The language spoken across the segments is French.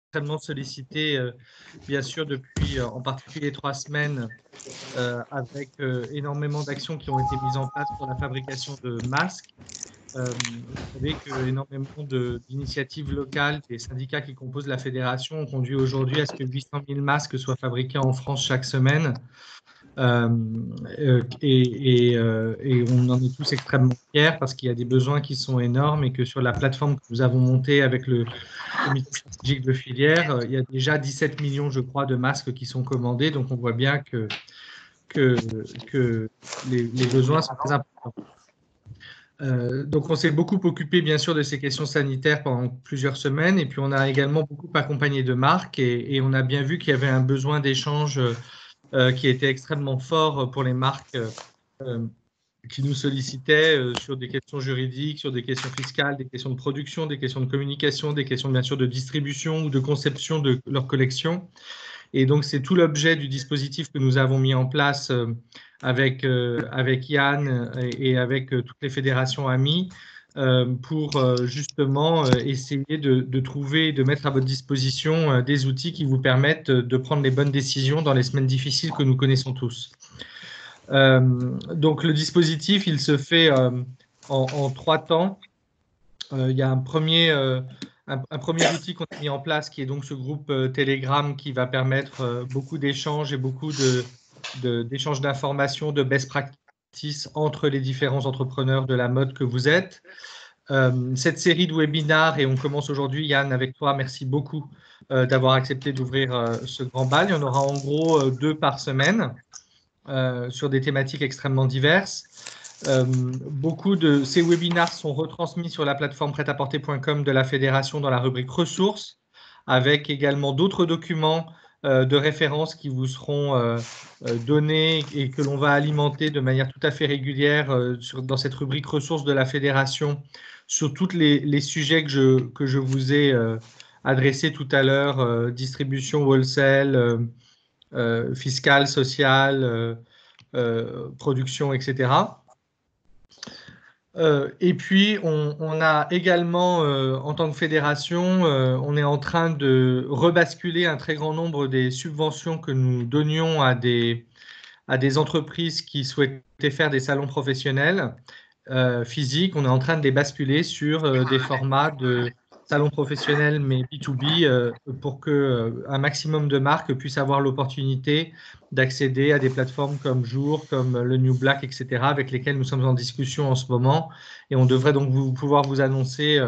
extrêmement sollicité, bien sûr, depuis en particulier 3 semaines, avec énormément d'actions qui ont été mises en place pour la fabrication de masques. Vous savez qu'énormément d'initiatives locales, des syndicats qui composent la fédération ont conduit aujourd'hui à ce que 800 000 masques soient fabriqués en France chaque semaine. Et on en est tous extrêmement fiers parce qu'il y a des besoins qui sont énormes et que sur la plateforme que nous avons montée avec le comité stratégique de filière, il y a déjà 17 millions, je crois, de masques qui sont commandés. Donc, on voit bien que les besoins sont très importants. Donc, on s'est beaucoup occupé, bien sûr, de ces questions sanitaires pendant plusieurs semaines. Et puis, on a également beaucoup accompagné de marques et on a bien vu qu'il y avait un besoin d'échange qui était extrêmement fort pour les marques qui nous sollicitaient sur des questions juridiques, sur des questions fiscales, des questions de production, des questions de communication, des questions bien sûr de distribution ou de conception de leur collection. Et donc, c'est tout l'objet du dispositif que nous avons mis en place avec Yann et avec toutes les fédérations amies pour justement essayer de trouver et de mettre à votre disposition des outils qui vous permettent de prendre les bonnes décisions dans les semaines difficiles que nous connaissons tous. Donc, le dispositif, il se fait en 3 temps. Il y a un premier outil qu'on a mis en place qui est donc ce groupe Telegram qui va permettre beaucoup d'échanges et beaucoup d'échanges d'informations, de best practices entre les différents entrepreneurs de la mode que vous êtes. Cette série de webinars, et on commence aujourd'hui, Yann, avec toi, merci beaucoup d'avoir accepté d'ouvrir ce grand bal. Il y en aura en gros 2 par semaine sur des thématiques extrêmement diverses. Beaucoup de ces webinars sont retransmis sur la plateforme prêt-à-porter.com de la fédération dans la rubrique ressources, avec également d'autres documents de référence qui vous seront donnés et que l'on va alimenter de manière tout à fait régulière dans cette rubrique ressources de la fédération sur tous les sujets que je vous ai adressés tout à l'heure, distribution wholesale, fiscale, sociale, production, etc. Et puis, on a également, en tant que fédération, on est en train de rebasculer un très grand nombre des subventions que nous donnions à des entreprises qui souhaitaient faire des salons professionnels physiques. On est en train de les basculer sur des formats de salons professionnels, mais B2B, pour qu'un maximum de marques puissent avoir l'opportunité d'accéder à des plateformes comme Jour, comme le New Black, etc., avec lesquelles nous sommes en discussion en ce moment. Et on devrait donc pouvoir vous annoncer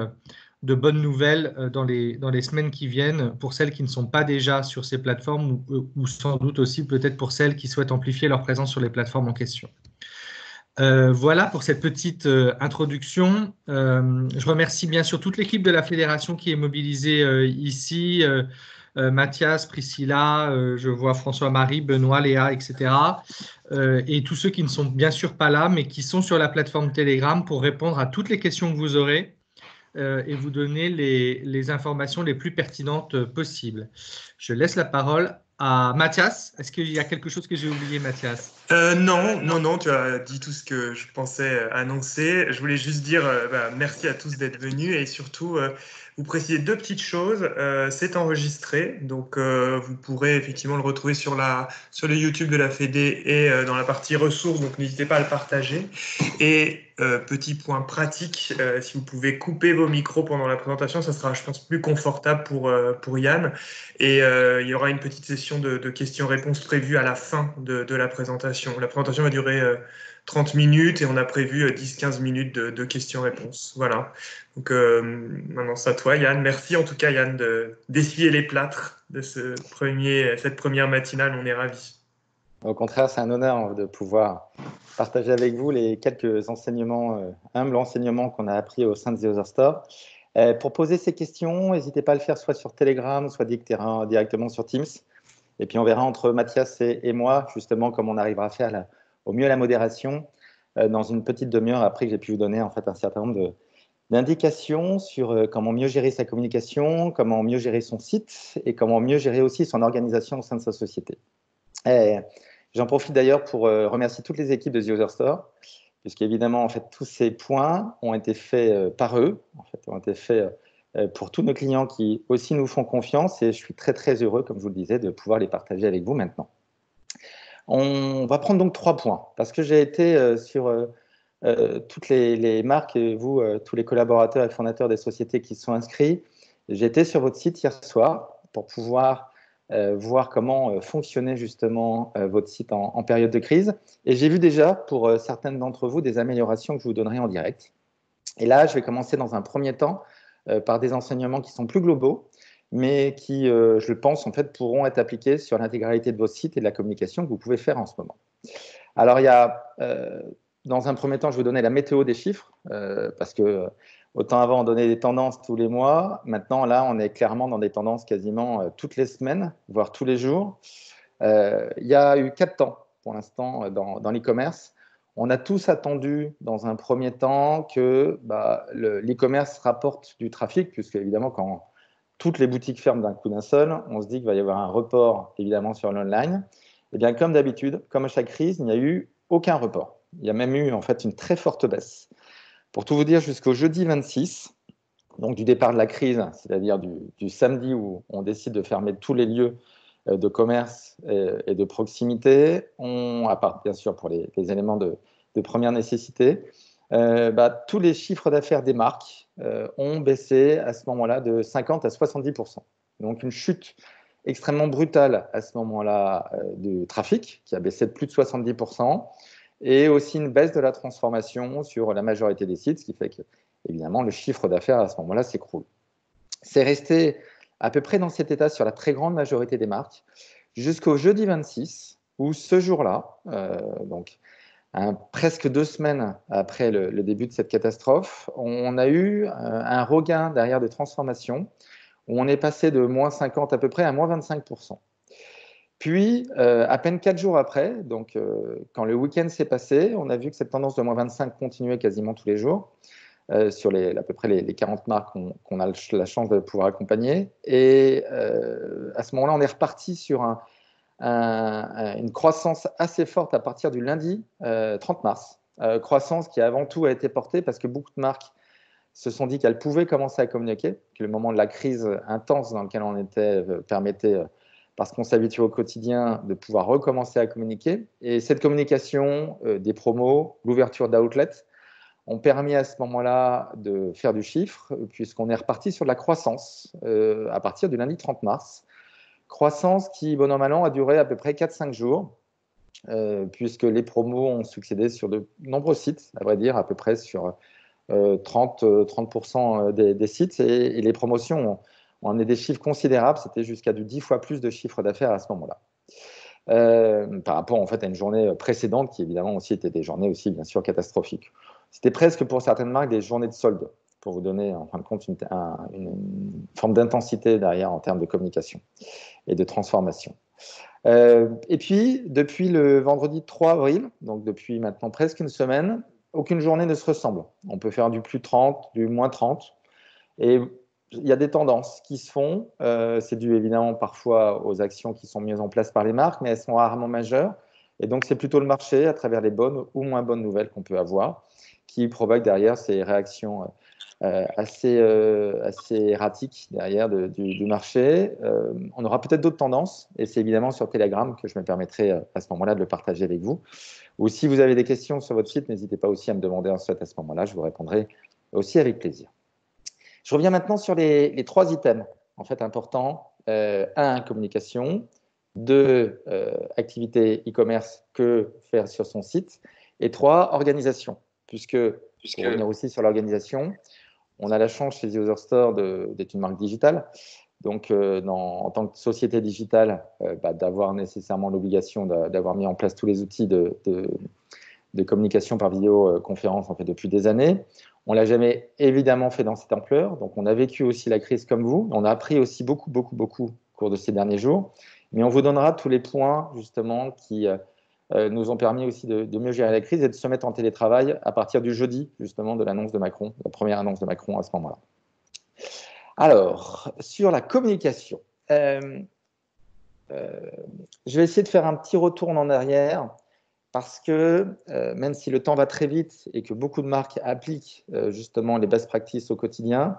de bonnes nouvelles dans les semaines qui viennent pour celles qui ne sont pas déjà sur ces plateformes ou sans doute aussi peut-être pour celles qui souhaitent amplifier leur présence sur les plateformes en question. Voilà pour cette petite introduction. Je remercie bien sûr toute l'équipe de la fédération qui est mobilisée ici. Mathias, Priscilla, je vois François-Marie, Benoît, Léa, etc. Et tous ceux qui ne sont bien sûr pas là, mais qui sont sur la plateforme Telegram pour répondre à toutes les questions que vous aurez et vous donner les informations les plus pertinentes possibles. Je laisse la parole à Mathias. Est-ce qu'il y a quelque chose que j'ai oublié, Mathias? Non, tu as dit tout ce que je pensais annoncer. Je voulais juste dire merci à tous d'être venus et surtout vous préciser 2 petites choses. C'est enregistré, donc vous pourrez effectivement le retrouver sur le YouTube de la Fédé et dans la partie ressources, donc n'hésitez pas à le partager. Et petit point pratique, si vous pouvez couper vos micros pendant la présentation, ça sera, je pense, plus confortable pour Yann. Et il y aura une petite session de questions-réponses prévue à la fin de la présentation. La présentation va durer 30 minutes et on a prévu 10-15 minutes de questions-réponses. Voilà. Donc maintenant, c'est à toi, Yann. Merci en tout cas, Yann, d'essuyer les plâtres de cette première matinale. On est ravis. Au contraire, c'est un honneur de pouvoir partager avec vous les quelques enseignements, humbles enseignements qu'on a appris au sein de The Other Store. Pour poser ces questions, n'hésitez pas à le faire soit sur Telegram, soit directement sur Teams. Et puis, on verra entre Mathias et moi, justement, comment on arrivera à faire au mieux la modération dans une petite demi-heure après que j'ai pu vous donner en fait, un certain nombre d'indications sur comment mieux gérer sa communication, comment mieux gérer son site et comment mieux gérer aussi son organisation au sein de sa société. J'en profite d'ailleurs pour remercier toutes les équipes de The Other Store, puisqu'évidemment, en fait, tous ces points ont été faits par eux, en fait, ont été faits pour tous nos clients qui aussi nous font confiance, et je suis très très heureux, comme je vous le disais, de pouvoir les partager avec vous maintenant. On va prendre donc 3 points, parce que j'ai été sur toutes les marques, et vous, tous les collaborateurs et fondateurs des sociétés qui se sont inscrits. J'ai été sur votre site hier soir pour pouvoir voir comment fonctionnait justement votre site en période de crise. Et j'ai vu déjà, pour certaines d'entre vous, des améliorations que je vous donnerai en direct. Et là, je vais commencer dans un premier temps par des enseignements qui sont plus globaux, mais qui, je pense, en fait, pourront être appliqués sur l'intégralité de votre site et de la communication que vous pouvez faire en ce moment. Alors, il y a, dans un premier temps, je vais vous donner la météo des chiffres, parce que autant avant, on donnait des tendances tous les mois. Maintenant, là, on est clairement dans des tendances quasiment toutes les semaines, voire tous les jours. Il y a eu 4 temps, pour l'instant, dans l'e-commerce. On a tous attendu, dans un premier temps, que l'e-commerce rapporte du trafic, puisque, évidemment, quand toutes les boutiques ferment d'un coup d'un seul, on se dit qu'il va y avoir un report, évidemment, sur l'online. Eh bien, comme d'habitude, comme à chaque crise, il n'y a eu aucun report. Il y a même eu, en fait, une très forte baisse. Pour tout vous dire, jusqu'au jeudi 26, donc du départ de la crise, c'est-à-dire du samedi où on décide de fermer tous les lieux de commerce et de proximité, à part bien sûr pour les éléments de première nécessité, tous les chiffres d'affaires des marques ont baissé à ce moment-là de 50 à 70%. Donc une chute extrêmement brutale à ce moment-là du trafic, qui a baissé de plus de 70%, et aussi une baisse de la transformation sur la majorité des sites, ce qui fait que, évidemment, le chiffre d'affaires à ce moment-là s'écroule. C'est resté à peu près dans cet état sur la très grande majorité des marques jusqu'au jeudi 26, où ce jour-là, donc presque 2 semaines après le début de cette catastrophe, on a eu un regain derrière de transformation, où on est passé de moins 50 à peu près à moins 25%. Puis, à peine 4 jours après, donc quand le week-end s'est passé, on a vu que cette tendance de moins 25 continuait quasiment tous les jours sur à peu près les 40 marques qu'on a la chance de pouvoir accompagner. Et à ce moment-là, on est reparti sur une croissance assez forte à partir du lundi 30 mars. Croissance qui avant tout a été portée parce que beaucoup de marques se sont dit qu'elles pouvaient commencer à communiquer, que le moment de la crise intense dans lequel on était permettait parce qu'on s'habitue au quotidien, de pouvoir recommencer à communiquer. Et cette communication, des promos, l'ouverture d'outlets, ont permis à ce moment-là de faire du chiffre, puisqu'on est reparti sur de la croissance à partir du lundi 30 mars. Croissance qui, bon an, mal an, a duré à peu près 4-5 jours, puisque les promos ont succédé sur de nombreux sites, à vrai dire, à peu près sur 30% des sites, et les promotions ont amené des chiffres considérables, c'était jusqu'à du 10 fois plus de chiffre d'affaires à ce moment-là. Par rapport en fait à une journée précédente qui évidemment aussi était des journées aussi bien sûr catastrophiques. C'était presque pour certaines marques des journées de solde, pour vous donner en fin de compte une forme d'intensité derrière en termes de communication et de transformation. Et puis depuis le vendredi 3 avril, donc depuis maintenant presque une semaine, aucune journée ne se ressemble. On peut faire du plus 30, du moins 30, et il y a des tendances qui se font. C'est dû évidemment parfois aux actions qui sont mises en place par les marques, mais elles sont rarement majeures. Et donc, c'est plutôt le marché, à travers les bonnes ou moins bonnes nouvelles qu'on peut avoir, qui provoque derrière ces réactions assez erratiques derrière du marché. On aura peut-être d'autres tendances, et c'est évidemment sur Telegram que je me permettrai à ce moment-là de le partager avec vous. Ou si vous avez des questions sur votre site, n'hésitez pas aussi à me demander ensuite à ce moment-là, je vous répondrai aussi avec plaisir. Je reviens maintenant sur les 3 items en fait importants. 1, communication. 2, activité e-commerce, que faire sur son site. Et 3, organisation. Puisque pour revenir aussi sur l'organisation, on a la chance chez The Other Store d'être une marque digitale. Donc, en tant que société digitale, d'avoir nécessairement l'obligation d'avoir mis en place tous les outils de communication par vidéoconférence en fait, depuis des années. On ne l'a jamais évidemment fait dans cette ampleur. Donc, on a vécu aussi la crise comme vous. On a appris aussi beaucoup au cours de ces derniers jours. Mais on vous donnera tous les points, justement, qui nous ont permis aussi de mieux gérer la crise et de se mettre en télétravail à partir du jeudi, justement, de l'annonce de Macron, la première annonce de Macron à ce moment-là. Alors, sur la communication, je vais essayer de faire un petit retour en arrière parce que même si le temps va très vite et que beaucoup de marques appliquent justement les best practices au quotidien,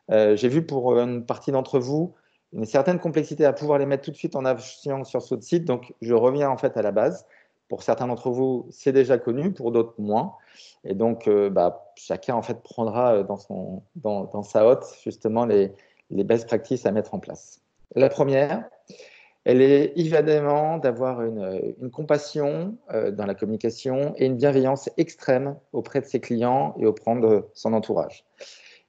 J'ai vu pour une partie d'entre vous une certaine complexité à pouvoir les mettre tout de suite en action sur ce site. Donc, je reviens en fait à la base. Pour certains d'entre vous, c'est déjà connu, pour d'autres moins. Et donc, chacun en fait prendra dans sa hotte justement les best practices à mettre en place. La première, elle est évidemment d'avoir une compassion dans la communication et une bienveillance extrême auprès de ses clients et auprès de son entourage.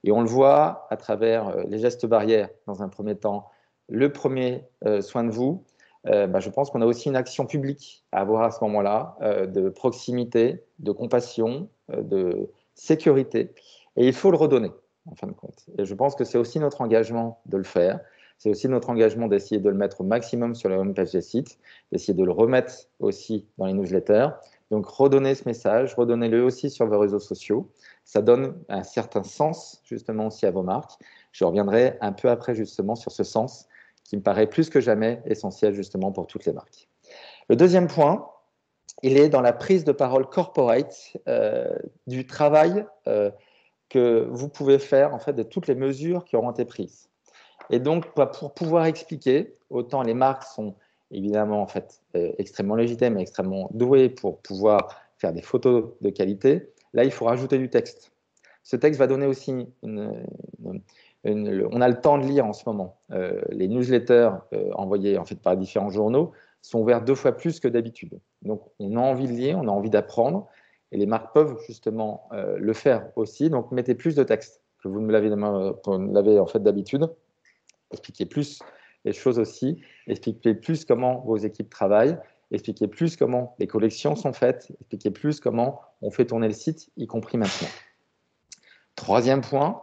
Et on le voit à travers les gestes barrières dans un premier temps, le premier soin de vous. Je pense qu'on a aussi une action publique à avoir à ce moment-là, de proximité, de compassion, de sécurité. Et il faut le redonner, en fin de compte. Et je pense que c'est aussi notre engagement de le faire. C'est aussi notre engagement d'essayer de le mettre au maximum sur la homepage des sites, d'essayer de le remettre aussi dans les newsletters. Donc, redonnez ce message, redonnez-le aussi sur vos réseaux sociaux. Ça donne un certain sens, justement, aussi à vos marques. Je reviendrai un peu après, justement, sur ce sens qui me paraît plus que jamais essentiel, justement, pour toutes les marques. Le deuxième point, il est dans la prise de parole corporate du travail que vous pouvez faire, en fait, de toutes les mesures qui auront été prises. Et donc, pour pouvoir expliquer, autant les marques sont évidemment en fait extrêmement légitimes et extrêmement douées pour pouvoir faire des photos de qualité, là, il faut rajouter du texte. Ce texte va donner aussi on a le temps de lire en ce moment. Les newsletters envoyés en fait par différents journaux sont ouverts 2 fois plus que d'habitude. Donc, on a envie de lire, on a envie d'apprendre, et les marques peuvent justement le faire aussi. Donc, mettez plus de texte que vous ne l'avez en fait d'habitude. Expliquez plus les choses aussi, expliquez plus comment vos équipes travaillent, expliquez plus comment les collections sont faites, expliquez plus comment on fait tourner le site, y compris maintenant. Troisième point,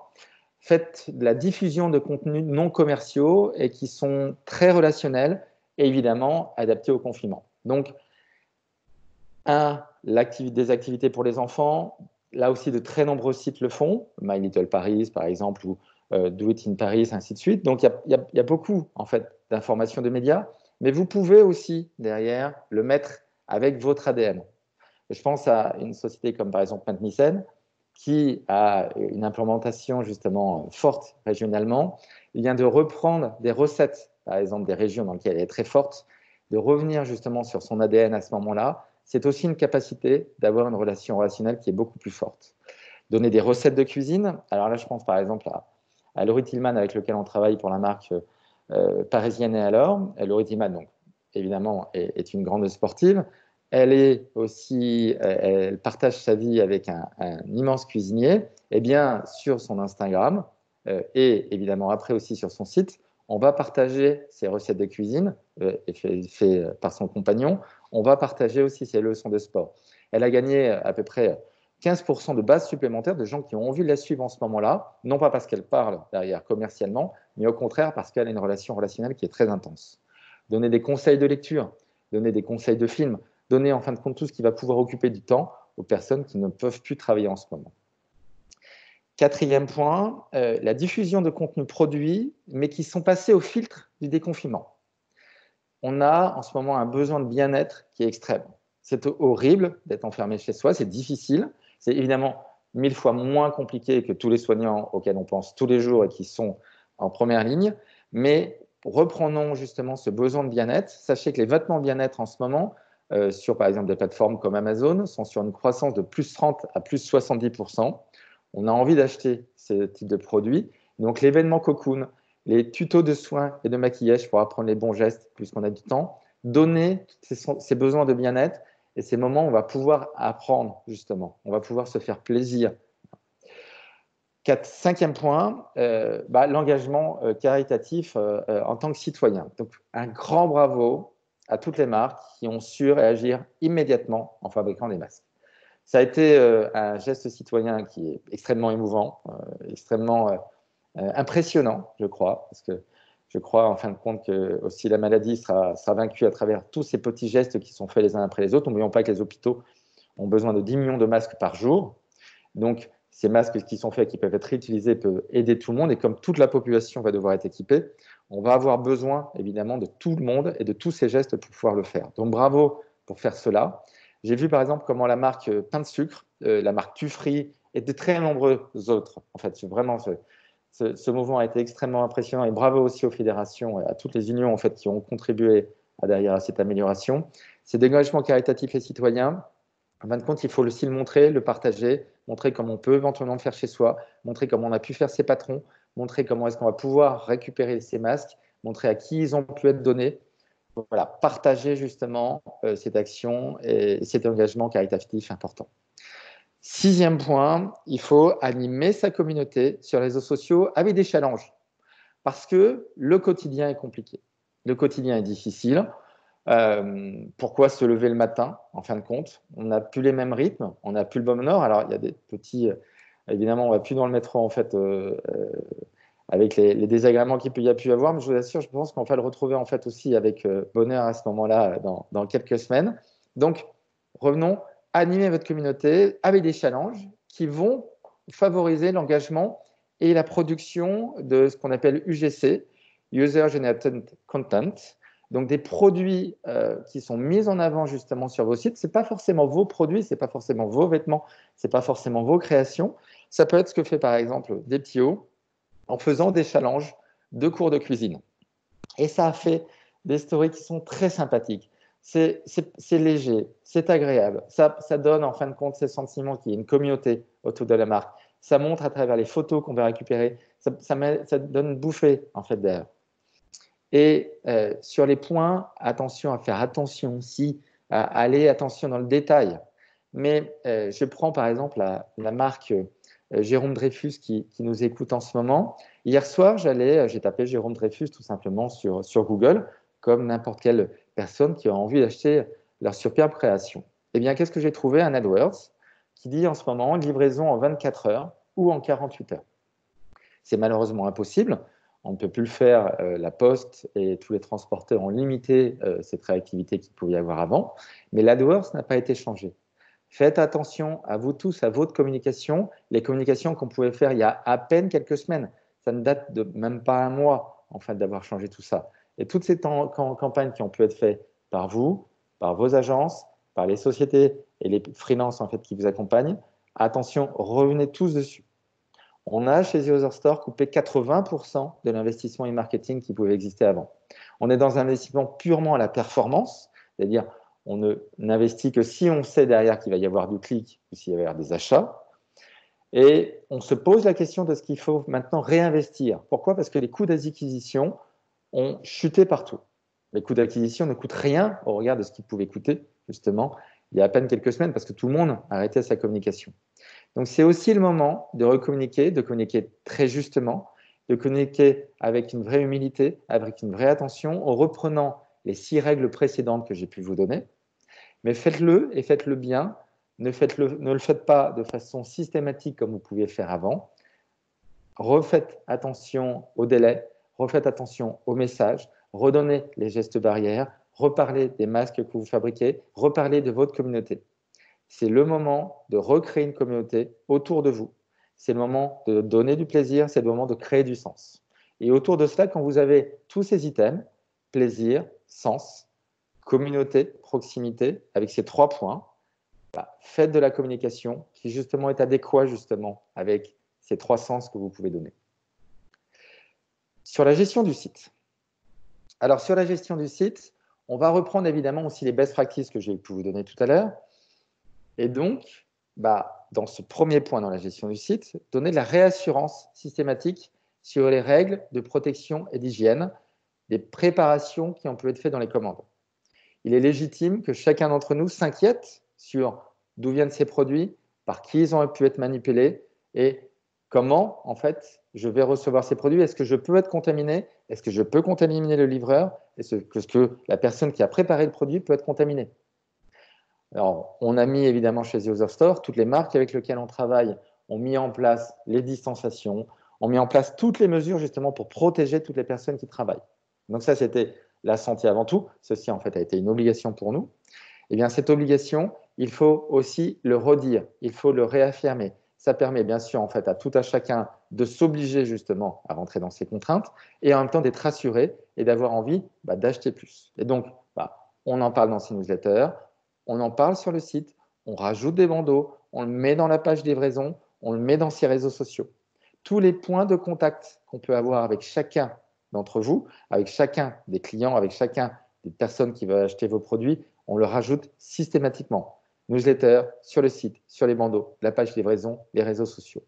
faites de la diffusion de contenus non commerciaux et qui sont très relationnels et évidemment adaptés au confinement. Donc, des activités pour les enfants, là aussi de très nombreux sites le font, My Little Paris par exemple, ou Do It in Paris, ainsi de suite. Donc, il y a beaucoup en fait d'informations de médias, mais vous pouvez aussi derrière le mettre avec votre ADN. Je pense à une société comme par exemple Pintnissen, qui a une implémentation justement forte régionalement. Il vient de reprendre des recettes, par exemple des régions dans lesquelles elle est très forte, de revenir justement sur son ADN à ce moment-là. C'est aussi une capacité d'avoir une relation relationnelle qui est beaucoup plus forte. Donner des recettes de cuisine. Alors là, je pense par exemple à Laurie Tillman, avec lequel on travaille pour la marque parisienne et alors. Laurie Tillman, donc, évidemment, est une grande sportive. Elle partage sa vie avec un immense cuisinier. Eh bien, sur son Instagram et évidemment après aussi sur son site, on va partager ses recettes de cuisine fait par son compagnon. On va partager aussi ses leçons de sport. Elle a gagné à peu près 15% de base supplémentaire de gens qui ont envie de la suivre en ce moment-là, non pas parce qu'elle parle derrière commercialement, mais au contraire parce qu'elle a une relation relationnelle qui est très intense. Donner des conseils de lecture, donner des conseils de films, donner en fin de compte tout ce qui va pouvoir occuper du temps aux personnes qui ne peuvent plus travailler en ce moment. Quatrième point, la diffusion de contenus produits, mais qui sont passés au filtre du déconfinement. On a en ce moment un besoin de bien-être qui est extrême. C'est horrible d'être enfermé chez soi, c'est difficile. C'est évidemment 1000 fois moins compliqué que tous les soignants auxquels on pense tous les jours et qui sont en première ligne. Mais reprenons justement ce besoin de bien-être. Sachez que les vêtements bien-être en ce moment, sur par exemple des plateformes comme Amazon, sont sur une croissance de plus 30 à plus 70%. On a envie d'acheter ce type de produits. Donc l'événement Cocoon, les tutos de soins et de maquillage pour apprendre les bons gestes puisqu'on a du temps, donner ces besoins de bien-être et ces moments où on va pouvoir apprendre justement, on va pouvoir se faire plaisir. Cinquième point, l'engagement caritatif en tant que citoyen. Donc un grand bravo à toutes les marques qui ont su réagir immédiatement en fabriquant des masques. Ça a été un geste citoyen qui est extrêmement émouvant, extrêmement impressionnant, je crois, parce que je crois en fin de compte que aussi la maladie sera vaincue à travers tous ces petits gestes qui sont faits les uns après les autres. N'oublions pas que les hôpitaux ont besoin de 10 millions de masques par jour. Donc, ces masques qui sont faits, qui peuvent être réutilisés, peuvent aider tout le monde. Et comme toute la population va devoir être équipée, on va avoir besoin, évidemment, de tout le monde et de tous ces gestes pour pouvoir le faire. Donc, bravo pour faire cela. J'ai vu, par exemple, comment la marque Pain de Sucre, la marque Tufri et de très nombreux autres, en fait, vraiment Ce mouvement a été extrêmement impressionnant et bravo aussi aux fédérations et à toutes les unions en fait, qui ont contribué à cette amélioration. C'est des engagements caritatifs et citoyens. En fin de compte, il faut aussi le montrer, le partager, montrer comment on peut éventuellement le faire chez soi, montrer comment on a pu faire ses patrons, montrer comment est-ce qu'on va pouvoir récupérer ces masques, montrer à qui ils ont pu être donnés. Voilà, partager justement cette action et cet engagement caritatif important. 6e point, il faut animer sa communauté sur les réseaux sociaux avec des challenges parce que le quotidien est compliqué. Le quotidien est difficile. Pourquoi se lever le matin, en fin de compte? On n'a plus les mêmes rythmes, on n'a plus le bon honneur. Alors, il y a des petits... évidemment, on ne va plus dans le métro, en fait, avec les désagréments qu'il peut y a pu avoir, mais je vous assure, je pense qu'on va le retrouver, en fait, aussi avec bonheur à ce moment-là, dans quelques semaines. Donc, revenons, animer votre communauté avec des challenges qui vont favoriser l'engagement et la production de ce qu'on appelle UGC, User Generated Content, donc des produits qui sont mis en avant justement sur vos sites. Ce n'est pas forcément vos produits, ce n'est pas forcément vos vêtements, ce n'est pas forcément vos créations. Ça peut être ce que fait par exemple Deptio en faisant des challenges de cours de cuisine. Et ça a fait des stories qui sont très sympathiques. C'est léger, c'est agréable. Ça donne en fin de compte ces sentiments qu'il y a une communauté autour de la marque. Ça montre à travers les photos qu'on va récupérer. Ça donne une bouffée en fait d'air. Et sur les points, attention à faire attention aussi, à aller attention dans le détail. Mais je prends par exemple la marque Jérôme Dreyfus qui nous écoute en ce moment. Hier soir, j'ai tapé Jérôme Dreyfus tout simplement sur Google, comme n'importe quelle personne qui a envie d'acheter leur superbe création. Eh bien, qu'est-ce que j'ai trouvé? Un AdWords qui dit en ce moment livraison en 24 heures ou en 48 heures. C'est malheureusement impossible. On ne peut plus le faire. La Poste et tous les transporteurs ont limité cette réactivité qu'il pouvait y avoir avant. Mais l'AdWords n'a pas été changé. Faites attention à vous tous, à votre communication. Les communications qu'on pouvait faire il y a à peine quelques semaines. Ça ne date de même pas un mois en fait, d'avoir changé tout ça. Et toutes ces campagnes qui ont pu être faites par vous, par vos agences, par les sociétés et les freelances en fait, qui vous accompagnent, attention, revenez tous dessus. On a chez The Other Store coupé 80% de l'investissement e-marketing qui pouvait exister avant. On est dans un investissement purement à la performance, c'est-à-dire on n'investit que si on sait derrière qu'il va y avoir du clic ou s'il va y avoir des achats. Et on se pose la question de ce qu'il faut maintenant réinvestir. Pourquoi? Parce que les coûts d'acquisition ont chuté partout. Les coûts d'acquisition ne coûtent rien au regard de ce qu'ils pouvaient coûter, justement, il y a à peine quelques semaines, parce que tout le monde a arrêté sa communication. Donc, c'est aussi le moment de recommuniquer, de communiquer très justement, de communiquer avec une vraie humilité, avec une vraie attention, en reprenant les 6 règles précédentes que j'ai pu vous donner. Mais faites-le et faites-le bien. Ne le faites pas de façon systématique comme vous pouviez faire avant. Refaites attention au délai, refaites attention aux messages, redonnez les gestes barrières, reparlez des masques que vous fabriquez, reparlez de votre communauté. C'est le moment de recréer une communauté autour de vous. C'est le moment de donner du plaisir, c'est le moment de créer du sens. Et autour de cela, quand vous avez tous ces items, plaisir, sens, communauté, proximité, avec ces 3 points, faites de la communication qui justement est adéquat justement avec ces 3 sens que vous pouvez donner. Sur la gestion du site. Alors sur la gestion du site, on va reprendre évidemment aussi les best practices que j'ai pu vous donner tout à l'heure. Et donc, dans ce premier point dans la gestion du site, donner de la réassurance systématique sur les règles de protection et d'hygiène, des préparations qui ont pu être faites dans les commandes. Il est légitime que chacun d'entre nous s'inquiète sur d'où viennent ces produits, par qui ils ont pu être manipulés et comment, en fait, je vais recevoir ces produits. Est-ce que je peux être contaminé? Est-ce que je peux contaminer le livreur? Est-ce que la personne qui a préparé le produit peut être contaminée? Alors, on a mis évidemment chez The Other Store, toutes les marques avec lesquelles on travaille ont mis en place les distanciations, ont mis en place toutes les mesures justement pour protéger toutes les personnes qui travaillent. Donc ça, c'était la santé avant tout. Ceci, en fait, a été une obligation pour nous. Eh bien, cette obligation, il faut aussi le redire, il faut le réaffirmer. Ça permet bien sûr en fait à tout à chacun de s'obliger justement à rentrer dans ces contraintes et en même temps d'être rassuré et d'avoir envie d'acheter plus. Et donc, on en parle dans ces newsletters, on en parle sur le site, on rajoute des bandeaux, on le met dans la page livraison, on le met dans ses réseaux sociaux. tous les points de contact qu'on peut avoir avec chacun d'entre vous, avec chacun des clients, avec chacun des personnes qui veulent acheter vos produits, on le rajoute systématiquement. Newsletter, sur le site, sur les bandeaux, la page livraison, les réseaux sociaux.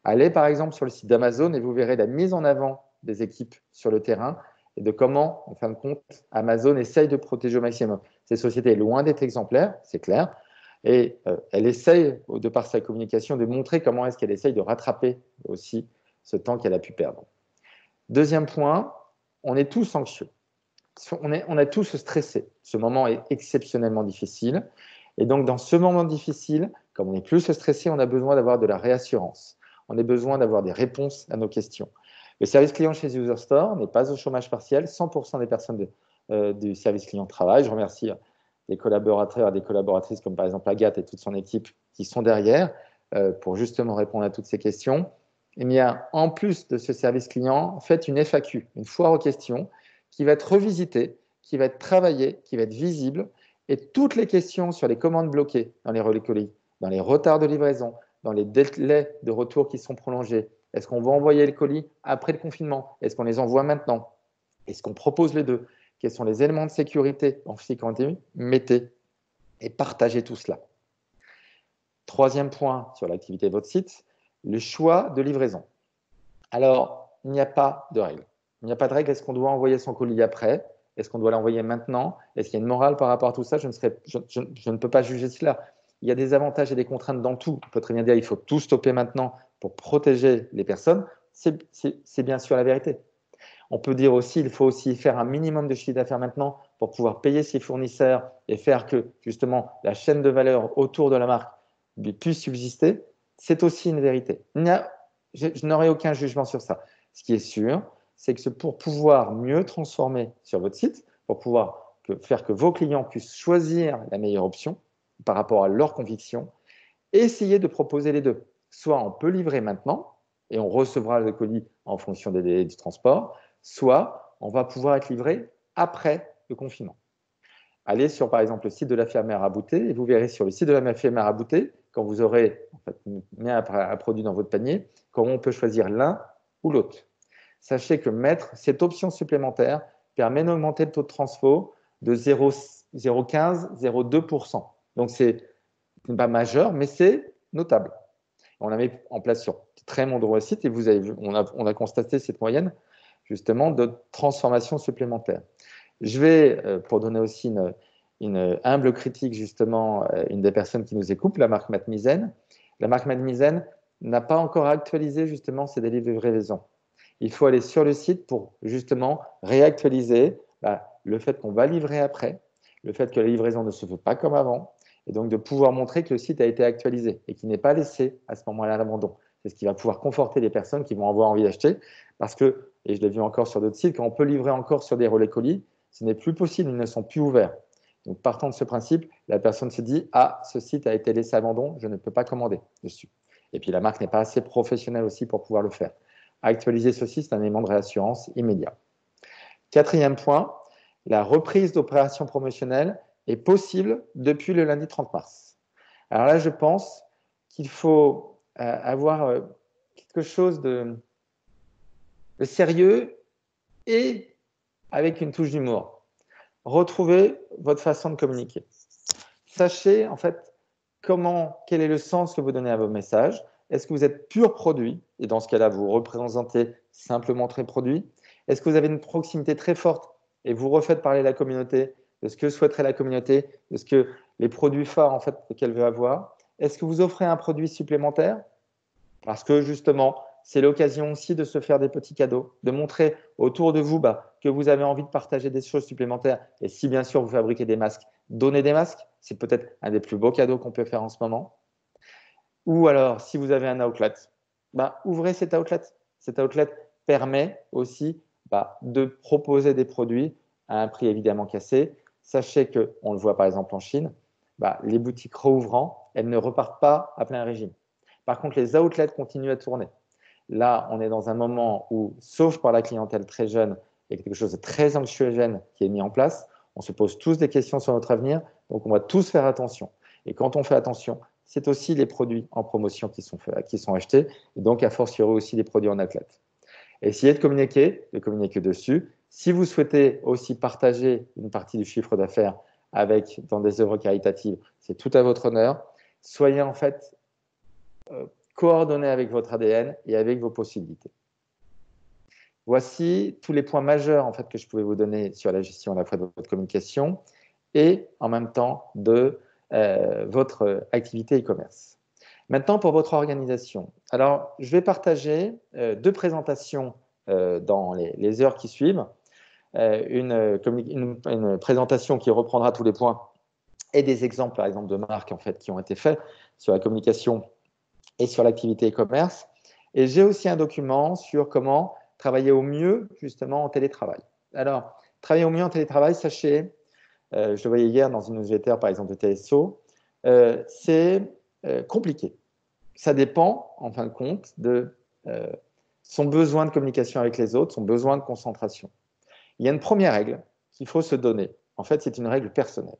Allez par exemple sur le site d'Amazon et vous verrez la mise en avant des équipes sur le terrain et de comment, en fin de compte, Amazon essaye de protéger au maximum. Cette société est loin d'être exemplaire, c'est clair, et elle essaye, de par sa communication, de montrer comment est-ce qu'elle essaye de rattraper aussi ce temps qu'elle a pu perdre. Deuxième point, on est tous anxieux. On a tous stressé. Ce moment est exceptionnellement difficile. Et donc, dans ce moment difficile, comme on est plus stressé, on a besoin d'avoir de la réassurance. On a besoin d'avoir des réponses à nos questions. Le service client chez UserStore n'est pas au chômage partiel. 100% des personnes du service client travaillent. Je remercie des collaborateurs et des collaboratrices comme par exemple Agathe et toute son équipe qui sont derrière pour justement répondre à toutes ces questions. Eh bien, en plus de ce service client, faites une FAQ, une foire aux questions, qui va être revisitée, qui va être travaillée, qui va être visible. Et toutes les questions sur les commandes bloquées dans les relais colis, dans les retards de livraison, dans les délais de retour qui sont prolongés, est-ce qu'on va envoyer le colis après le confinement? Est-ce qu'on les envoie maintenant? Est-ce qu'on propose les deux? Quels sont les éléments de sécurité en sécurité? Mettez et partagez tout cela. Troisième point sur l'activité de votre site, le choix de livraison. Alors, il n'y a pas de règle. Il n'y a pas de règle. Est-ce qu'on doit envoyer son colis après? Est-ce qu'on doit l'envoyer maintenant? Est-ce qu'il y a une morale par rapport à tout ça? Je ne peux pas juger cela. Il y a des avantages et des contraintes dans tout. On peut très bien dire qu'il faut tout stopper maintenant pour protéger les personnes. C'est bien sûr la vérité. On peut dire aussi qu'il faut aussi faire un minimum de chiffre d'affaires maintenant pour pouvoir payer ses fournisseurs et faire que justement la chaîne de valeur autour de la marque puisse subsister. C'est aussi une vérité. Je n'aurai aucun jugement sur ça. Ce qui est sûr, c'est que pour pouvoir mieux transformer sur votre site, pour pouvoir faire que vos clients puissent choisir la meilleure option par rapport à leurs convictions, essayez de proposer les deux. Soit on peut livrer maintenant et on recevra le colis en fonction des délais du transport, soit on va pouvoir être livré après le confinement. Allez sur, par exemple, le site de la Fermière à Bouter et vous verrez sur le site de la Fermière à Bouter, quand vous aurez mis un produit dans votre panier, comment on peut choisir l'un ou l'autre. Sachez que mettre cette option supplémentaire permet d'augmenter le taux de transfo de 0,15, 0,2%. Donc, c'est pas majeur, mais c'est notable. On la met en place sur très nombreux sites et vous avez vu, on a constaté cette moyenne justement de transformation supplémentaire. Je vais, pour donner aussi une humble critique justement, une des personnes qui nous écoute, la marque Matmizen. La marque Matmizen n'a pas encore actualisé justement ses délais de livraison. Il faut aller sur le site pour justement réactualiser le fait qu'on va livrer après, le fait que la livraison ne se fait pas comme avant, et donc de pouvoir montrer que le site a été actualisé et qu'il n'est pas laissé à ce moment-là à l'abandon. C'est ce qui va pouvoir conforter les personnes qui vont avoir envie d'acheter parce que, et je l'ai vu encore sur d'autres sites, quand on peut livrer encore sur des relais colis, ce n'est plus possible, ils ne sont plus ouverts. Donc partant de ce principe, la personne se dit « Ah, ce site a été laissé à l'abandon, je ne peux pas commander dessus ». Et puis la marque n'est pas assez professionnelle aussi pour pouvoir le faire. Actualiser ceci, c'est un élément de réassurance immédiat. Quatrième point, la reprise d'opérations promotionnelles est possible depuis le lundi 30 mars. Alors là, je pense qu'il faut avoir quelque chose de sérieux et avec une touche d'humour. Retrouvez votre façon de communiquer. Sachez en fait quel est le sens que vous donnez à vos messages. Est-ce que vous êtes pur produit? Et dans ce cas-là, vous représentez simplement très produit. Est-ce que vous avez une proximité très forte et vous refaites parler la communauté de ce que souhaiterait la communauté, de ce que les produits phares en fait qu'elle veut avoir? Est-ce que vous offrez un produit supplémentaire? Parce que justement, c'est l'occasion aussi de se faire des petits cadeaux, de montrer autour de vous que vous avez envie de partager des choses supplémentaires. Et si bien sûr vous fabriquez des masques, donnez des masques. C'est peut-être un des plus beaux cadeaux qu'on peut faire en ce moment. Ou alors, si vous avez un outlet, ouvrez cet outlet. Cet outlet permet aussi de proposer des produits à un prix évidemment cassé. Sachez qu'on le voit par exemple en Chine, les boutiques rouvrant, elles ne repartent pas à plein régime. Par contre, les outlets continuent à tourner. Là, on est dans un moment où, sauf par la clientèle très jeune, il y a quelque chose de très anxiogène qui est mis en place. On se pose tous des questions sur notre avenir, donc on va tous faire attention. Et quand on fait attention, c'est aussi les produits en promotion qui sont achetés, et donc a fortiori aussi les produits en athlète. Essayez de communiquer dessus. Si vous souhaitez aussi partager une partie du chiffre d'affaires dans des œuvres caritatives, c'est tout à votre honneur. Soyez en fait coordonnés avec votre ADN et avec vos possibilités. Voici tous les points majeurs en fait, que je pouvais vous donner sur la gestion à la fois de votre communication et en même temps de votre activité e-commerce. Maintenant, pour votre organisation. Alors, je vais partager 2 présentations dans les heures qui suivent. Une présentation qui reprendra tous les points et des exemples, par exemple, de marques en fait, qui ont été faits sur la communication et sur l'activité e-commerce. Et j'ai aussi un document sur comment travailler au mieux, justement, en télétravail. Alors, travailler au mieux en télétravail, sachez, je le voyais hier dans une newsletter, par exemple, de TSO, c'est compliqué. Ça dépend, en fin de compte, de son besoin de communication avec les autres, son besoin de concentration. Il y a une première règle qu'il faut se donner. En fait, c'est une règle personnelle.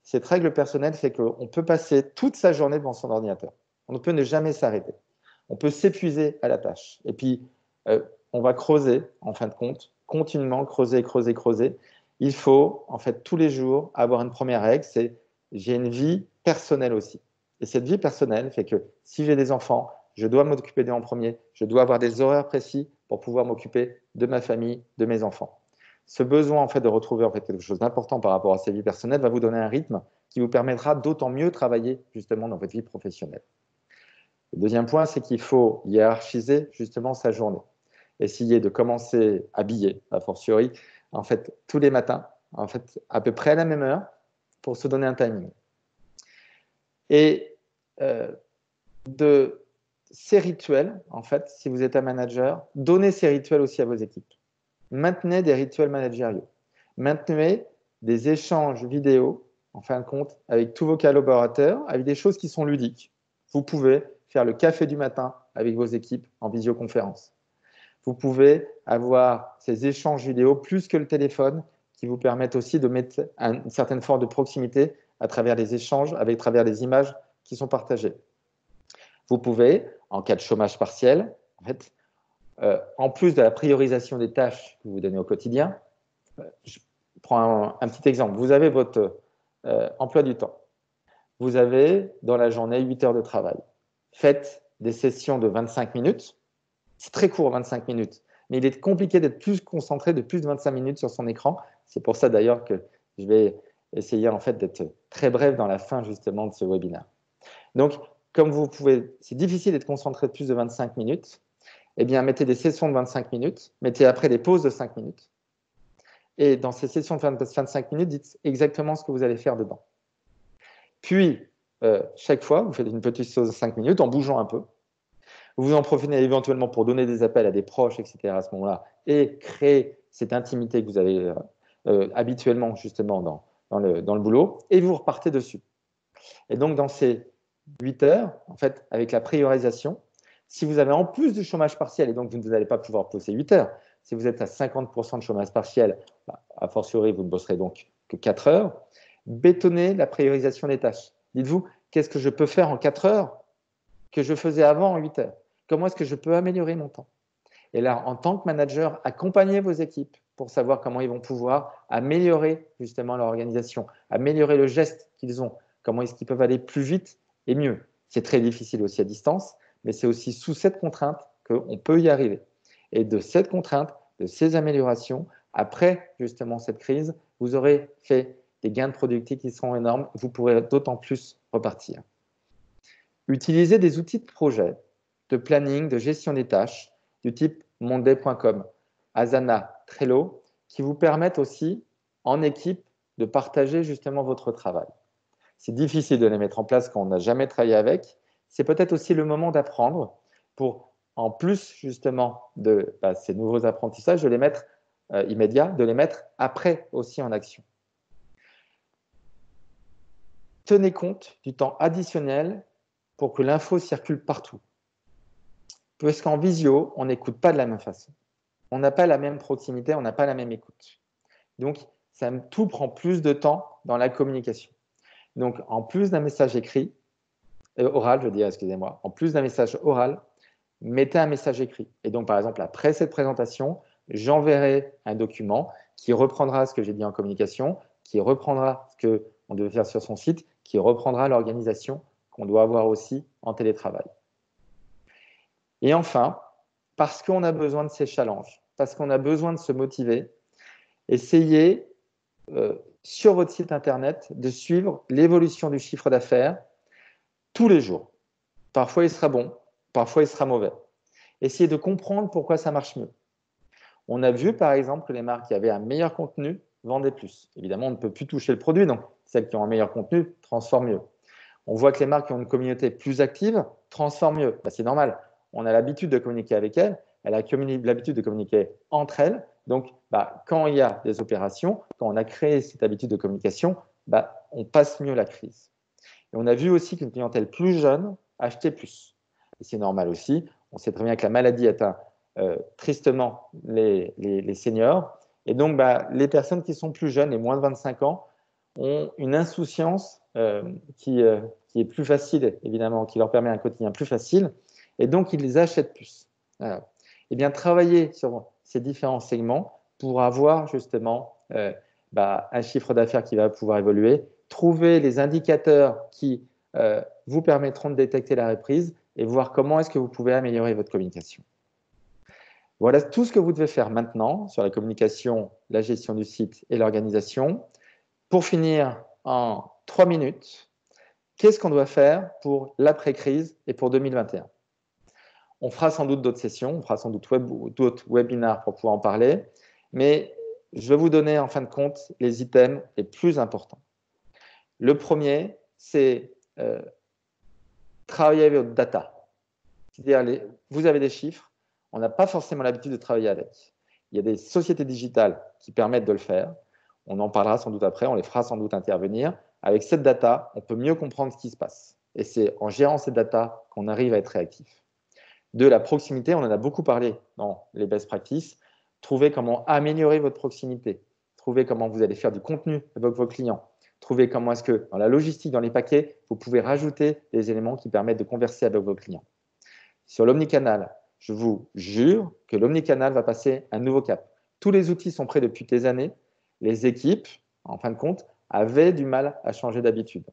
Cette règle personnelle fait qu'on peut passer toute sa journée devant son ordinateur. On ne peut ne jamais s'arrêter. On peut s'épuiser à la tâche. Et puis, on va creuser, en fin de compte, continuellement creuser. Il faut, en fait, tous les jours, avoir une première règle, c'est j'ai une vie personnelle aussi. Et cette vie personnelle fait que si j'ai des enfants, je dois m'occuper d'eux en premier, je dois avoir des horaires précis pour pouvoir m'occuper de ma famille, de mes enfants. Ce besoin en fait, de retrouver en fait, quelque chose d'important par rapport à sa vie personnelle va vous donner un rythme qui vous permettra d'autant mieux travailler justement dans votre vie professionnelle. Le deuxième point, c'est qu'il faut hiérarchiser justement sa journée. Essayer de commencer habillé, a fortiori, en fait, tous les matins, en fait, à peu près à la même heure, pour se donner un timing. Et de ces rituels, en fait, si vous êtes un manager, donnez ces rituels aussi à vos équipes. Maintenez des rituels managériaux. Maintenez des échanges vidéo, en fin de compte, avec tous vos collaborateurs, avec des choses qui sont ludiques. Vous pouvez faire le café du matin avec vos équipes en visioconférence. Vous pouvez avoir ces échanges vidéo plus que le téléphone qui vous permettent aussi de mettre une certaine forme de proximité à travers les échanges, à travers les images qui sont partagées. Vous pouvez, en cas de chômage partiel, en fait, en plus de la priorisation des tâches que vous donnez au quotidien, je prends un petit exemple. Vous avez votre emploi du temps. Vous avez dans la journée 8 heures de travail. Faites des sessions de 25 minutes. C'est très court, 25 minutes. Mais il est compliqué d'être plus concentré de plus de 25 minutes sur son écran. C'est pour ça d'ailleurs que je vais essayer en fait d'être très bref dans la fin justement de ce webinaire. Donc, comme vous pouvez, c'est difficile d'être concentré de plus de 25 minutes. Eh bien, mettez des sessions de 25 minutes, mettez après des pauses de 5 minutes. Et dans ces sessions de 25 minutes, dites exactement ce que vous allez faire dedans. Puis, chaque fois, vous faites une petite chose de 5 minutes en bougeant un peu. Vous en profitez éventuellement pour donner des appels à des proches, etc. à ce moment-là, et créer cette intimité que vous avez habituellement justement dans le boulot, et vous repartez dessus. Et donc, dans ces 8 heures, en fait, avec la priorisation, si vous avez en plus du chômage partiel, et donc vous n'allez pas pouvoir bosser 8 heures, si vous êtes à 50% de chômage partiel, a fortiori, vous ne bosserez donc que 4 heures, bétonnez la priorisation des tâches. Dites-vous, qu'est-ce que je peux faire en 4 heures que je faisais avant en 8 heures? Comment est-ce que je peux améliorer mon temps? Et là, en tant que manager, accompagnez vos équipes pour savoir comment ils vont pouvoir améliorer justement leur organisation, améliorer le geste qu'ils ont, comment est-ce qu'ils peuvent aller plus vite et mieux. C'est très difficile aussi à distance, mais c'est aussi sous cette contrainte qu'on peut y arriver. Et de cette contrainte, de ces améliorations, après justement cette crise, vous aurez fait des gains de productivité qui seront énormes, vous pourrez d'autant plus repartir. Utilisez des outils de projet, de planning, de gestion des tâches, du type monday.com, Asana, Trello, qui vous permettent aussi, en équipe, de partager justement votre travail. C'est difficile de les mettre en place quand on n'a jamais travaillé avec. C'est peut-être aussi le moment d'apprendre pour, en plus justement de ces nouveaux apprentissages, de les mettre immédiats, de les mettre après aussi en action. Tenez compte du temps additionnel pour que l'info circule partout. Parce qu'en visio, on n'écoute pas de la même façon. On n'a pas la même proximité, on n'a pas la même écoute. Donc, tout prend plus de temps dans la communication. Donc, en plus d'un message écrit, oral, je veux dire, excusez-moi, en plus d'un message oral, mettez un message écrit. Et donc, par exemple, après cette présentation, j'enverrai un document qui reprendra ce que j'ai dit en communication, qui reprendra ce qu'on devait faire sur son site, qui reprendra l'organisation qu'on doit avoir aussi en télétravail. Et enfin, parce qu'on a besoin de ces challenges, parce qu'on a besoin de se motiver, essayez sur votre site internet de suivre l'évolution du chiffre d'affaires tous les jours. Parfois, il sera bon, parfois, il sera mauvais. Essayez de comprendre pourquoi ça marche mieux. On a vu, par exemple, que les marques qui avaient un meilleur contenu vendaient plus. Évidemment, on ne peut plus toucher le produit, donc celles qui ont un meilleur contenu transforment mieux. On voit que les marques qui ont une communauté plus active transforment mieux. C'est normal. On a l'habitude de communiquer avec elles. Elle a l'habitude de communiquer entre elles. Donc, quand il y a des opérations, quand on a créé cette habitude de communication, on passe mieux la crise. Et on a vu aussi qu'une clientèle plus jeune achetait plus. Et c'est normal aussi. On sait très bien que la maladie atteint tristement les seniors. Et donc, les personnes qui sont plus jeunes, les moins de 25 ans, ont une insouciance qui est plus facile, évidemment, qui leur permet un quotidien plus facile. Et donc, ils les achètent plus. Voilà. Et bien, travailler sur ces différents segments pour avoir justement un chiffre d'affaires qui va pouvoir évoluer, trouver les indicateurs qui vous permettront de détecter la reprise et voir comment est-ce que vous pouvez améliorer votre communication. Voilà tout ce que vous devez faire maintenant sur la communication, la gestion du site et l'organisation. Pour finir, en 3 minutes, qu'est-ce qu'on doit faire pour l'après-crise et pour 2021 ? On fera sans doute d'autres sessions, on fera sans doute d'autres webinars pour pouvoir en parler, mais je vais vous donner en fin de compte les items les plus importants. Le premier, c'est travailler avec votre data. C'est-à-dire, vous avez des chiffres, on n'a pas forcément l'habitude de travailler avec. Il y a des sociétés digitales qui permettent de le faire. On en parlera sans doute après, on les fera sans doute intervenir. Avec cette data, on peut mieux comprendre ce qui se passe. Et c'est en gérant cette data qu'on arrive à être réactif. De la proximité, on en a beaucoup parlé dans les best practices. Trouvez comment améliorer votre proximité. Trouvez comment vous allez faire du contenu avec vos clients. Trouvez comment est-ce que dans la logistique, dans les paquets, vous pouvez rajouter des éléments qui permettent de converser avec vos clients. Sur l'omnicanal, je vous jure que l'omnicanal va passer un nouveau cap. Tous les outils sont prêts depuis des années. Les équipes, en fin de compte, avaient du mal à changer d'habitude.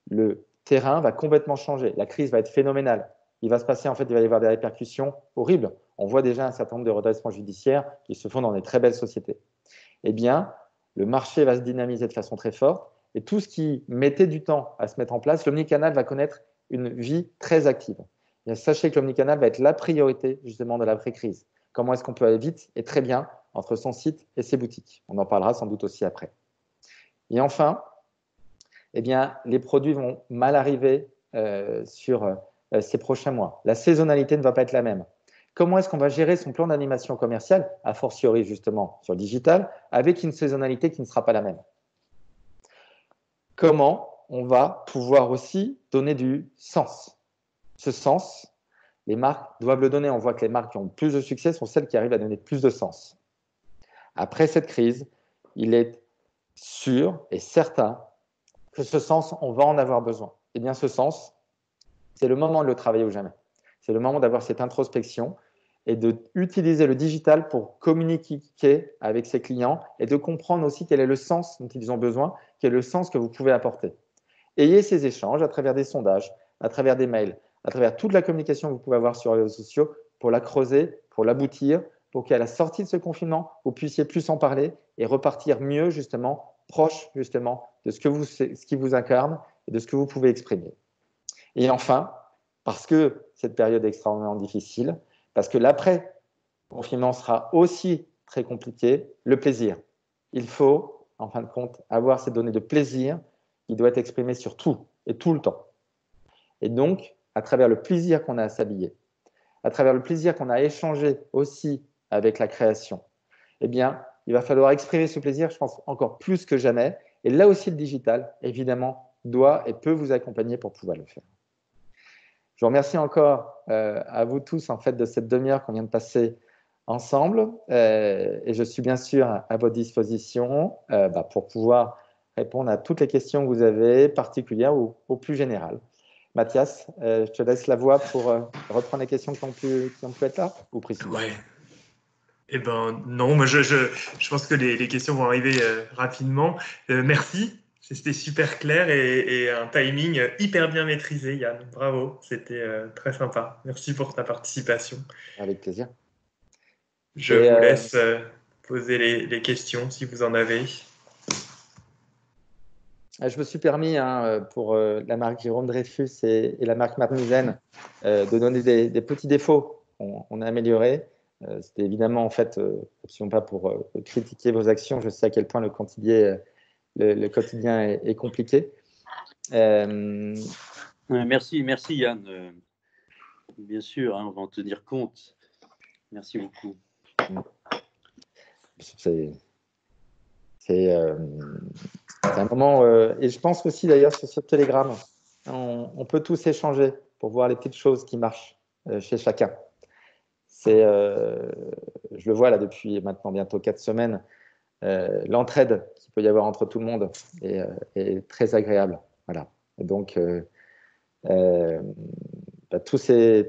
Le terrain va complètement changer. La crise va être phénoménale. Il va se passer, en fait, il va y avoir des répercussions horribles. On voit déjà un certain nombre de redressements judiciaires qui se font dans des très belles sociétés. Eh bien, le marché va se dynamiser de façon très forte et tout ce qui mettait du temps à se mettre en place, l'omnicanal va connaître une vie très active. Et sachez que l'omnicanal va être la priorité justement de l'après-crise. Comment est-ce qu'on peut aller vite et très bien entre son site et ses boutiques? On en parlera sans doute aussi après. Et enfin, eh bien, les produits vont mal arriver sur ces prochains mois. La saisonnalité ne va pas être la même. Comment est-ce qu'on va gérer son plan d'animation commerciale, a fortiori justement sur le digital, avec une saisonnalité qui ne sera pas la même? Comment on va pouvoir aussi donner du sens? Ce sens, les marques doivent le donner. On voit que les marques qui ont plus de succès sont celles qui arrivent à donner plus de sens. Après cette crise, il est sûr et certain que ce sens, on va en avoir besoin. Eh bien, ce sens, c'est le moment de le travailler ou jamais. C'est le moment d'avoir cette introspection et d'utiliser le digital pour communiquer avec ses clients et de comprendre aussi quel est le sens dont ils ont besoin, quel est le sens que vous pouvez apporter. Ayez ces échanges à travers des sondages, à travers des mails, à travers toute la communication que vous pouvez avoir sur les réseaux sociaux pour la creuser, pour l'aboutir, pour qu'à la sortie de ce confinement, vous puissiez plus en parler et repartir mieux, justement, proche, justement, de ce qui vous incarne et de ce que vous pouvez exprimer. Et enfin, parce que cette période est extrêmement difficile, parce que l'après-confinement sera aussi très compliqué, le plaisir. Il faut, en fin de compte, avoir ces données de plaisir qui doit être exprimée sur tout et tout le temps. Et donc, à travers le plaisir qu'on a à s'habiller, à travers le plaisir qu'on a à échanger aussi avec la création, eh bien, il va falloir exprimer ce plaisir, je pense, encore plus que jamais. Et là aussi, le digital, évidemment, doit et peut vous accompagner pour pouvoir le faire. Je vous remercie encore à vous tous en fait, de cette demi-heure qu'on vient de passer ensemble. Et je suis bien sûr à votre disposition pour pouvoir répondre à toutes les questions que vous avez, particulières ou plus générales. Mathias, je te laisse la voix pour reprendre les questions qui ont pu être là, ou Priscilla? Ouais. Eh ben non, moi je pense que les questions vont arriver rapidement. Merci, c'était super clair et un timing hyper bien maîtrisé, Yann. Bravo, c'était très sympa. Merci pour ta participation. Avec plaisir. Je Et, vous laisse poser les questions si vous en avez. je me suis permis, pour la marque Jérôme Dreyfus et la marque Marmisen, de donner des petits défauts qu'on a améliorés. C'était évidemment, en fait, absolument pas pour critiquer vos actions. Je sais à quel point le quotidien est compliqué. Merci Yann. Bien sûr, on va en tenir compte. Merci beaucoup. C'est un moment, et je pense aussi d'ailleurs sur Telegram, on peut tous échanger pour voir les petites choses qui marchent chez chacun. Je le vois là depuis maintenant bientôt 4 semaines, l'entraide qu'il peut y avoir entre tout le monde est très agréable. Voilà. Et donc, toutes ces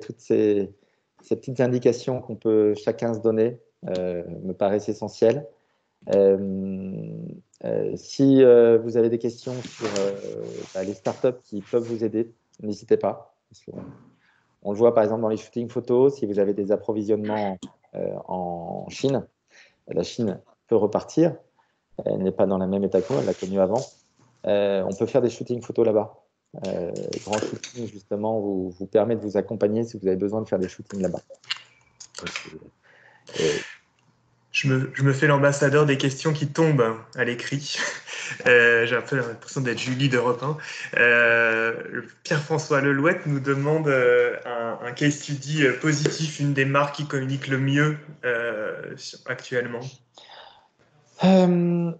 petites indications qu'on peut chacun se donner me paraissent essentielles. Si vous avez des questions sur les startups qui peuvent vous aider, n'hésitez pas. On le voit par exemple dans les shootings photos, si vous avez des approvisionnements en Chine, la Chine peut repartir. Elle n'est pas dans le même état que nous, elle l'a connu avant. On peut faire des shootings photos là-bas. Grand Shooting, justement, vous permet de vous accompagner si vous avez besoin de faire des shootings là-bas. Je me fais l'ambassadeur des questions qui tombent à l'écrit. J'ai un peu l'impression d'être Julie d'Europe 1. Pierre-François Lelouette nous demande un case study positif, une des marques qui communique le mieux actuellement. Alors,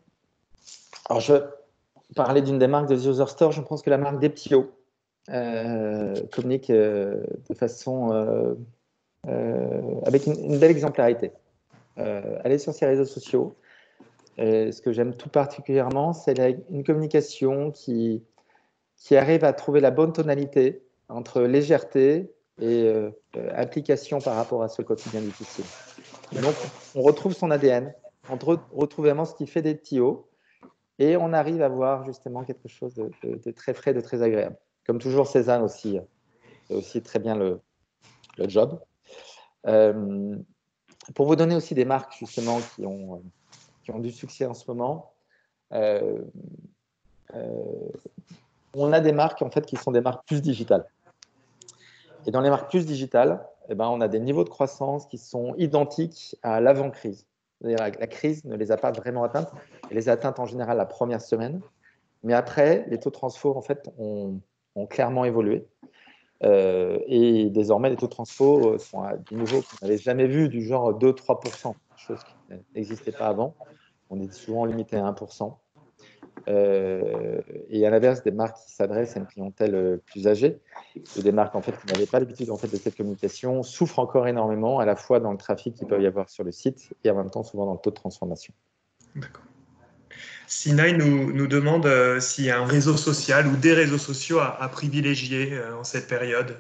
je vais parler d'une des marques de The Other Store. Je pense que la marque Deptio communique de façon avec une belle exemplarité. Allez sur ses réseaux sociaux. Ce que j'aime tout particulièrement, c'est une communication qui arrive à trouver la bonne tonalité entre légèreté et implication par rapport à ce quotidien difficile. Et donc, on retrouve son ADN, on retrouve vraiment ce qui fait des tuyaux, et on arrive à voir justement quelque chose de très frais, de très agréable. Comme toujours, Cézanne aussi fait aussi très bien le job. Pour vous donner aussi des marques justement qui ont du succès en ce moment, on a des marques en fait qui sont des marques plus digitales. Et dans les marques plus digitales, on a des niveaux de croissance qui sont identiques à l'avant-crise. C'est-à-dire la crise ne les a pas vraiment atteintes. Elle les a atteintes en général la première semaine. Mais après, les taux de transfo en fait, ont clairement évolué. Et désormais, les taux de transfo sont à des niveaux qu'on n'avait jamais vus, du genre 2-3%, chose qui n'existait pas avant. On est souvent limité à 1%. Et à l'inverse, des marques qui s'adressent à une clientèle plus âgée, ou des marques en fait, qui n'avaient pas l'habitude en fait, de cette communication, souffrent encore énormément, à la fois dans le trafic qu'il peut y avoir sur le site et en même temps souvent dans le taux de transformation. D'accord. Sinaï nous demande s'il y a un réseau social ou des réseaux sociaux à privilégier en cette période.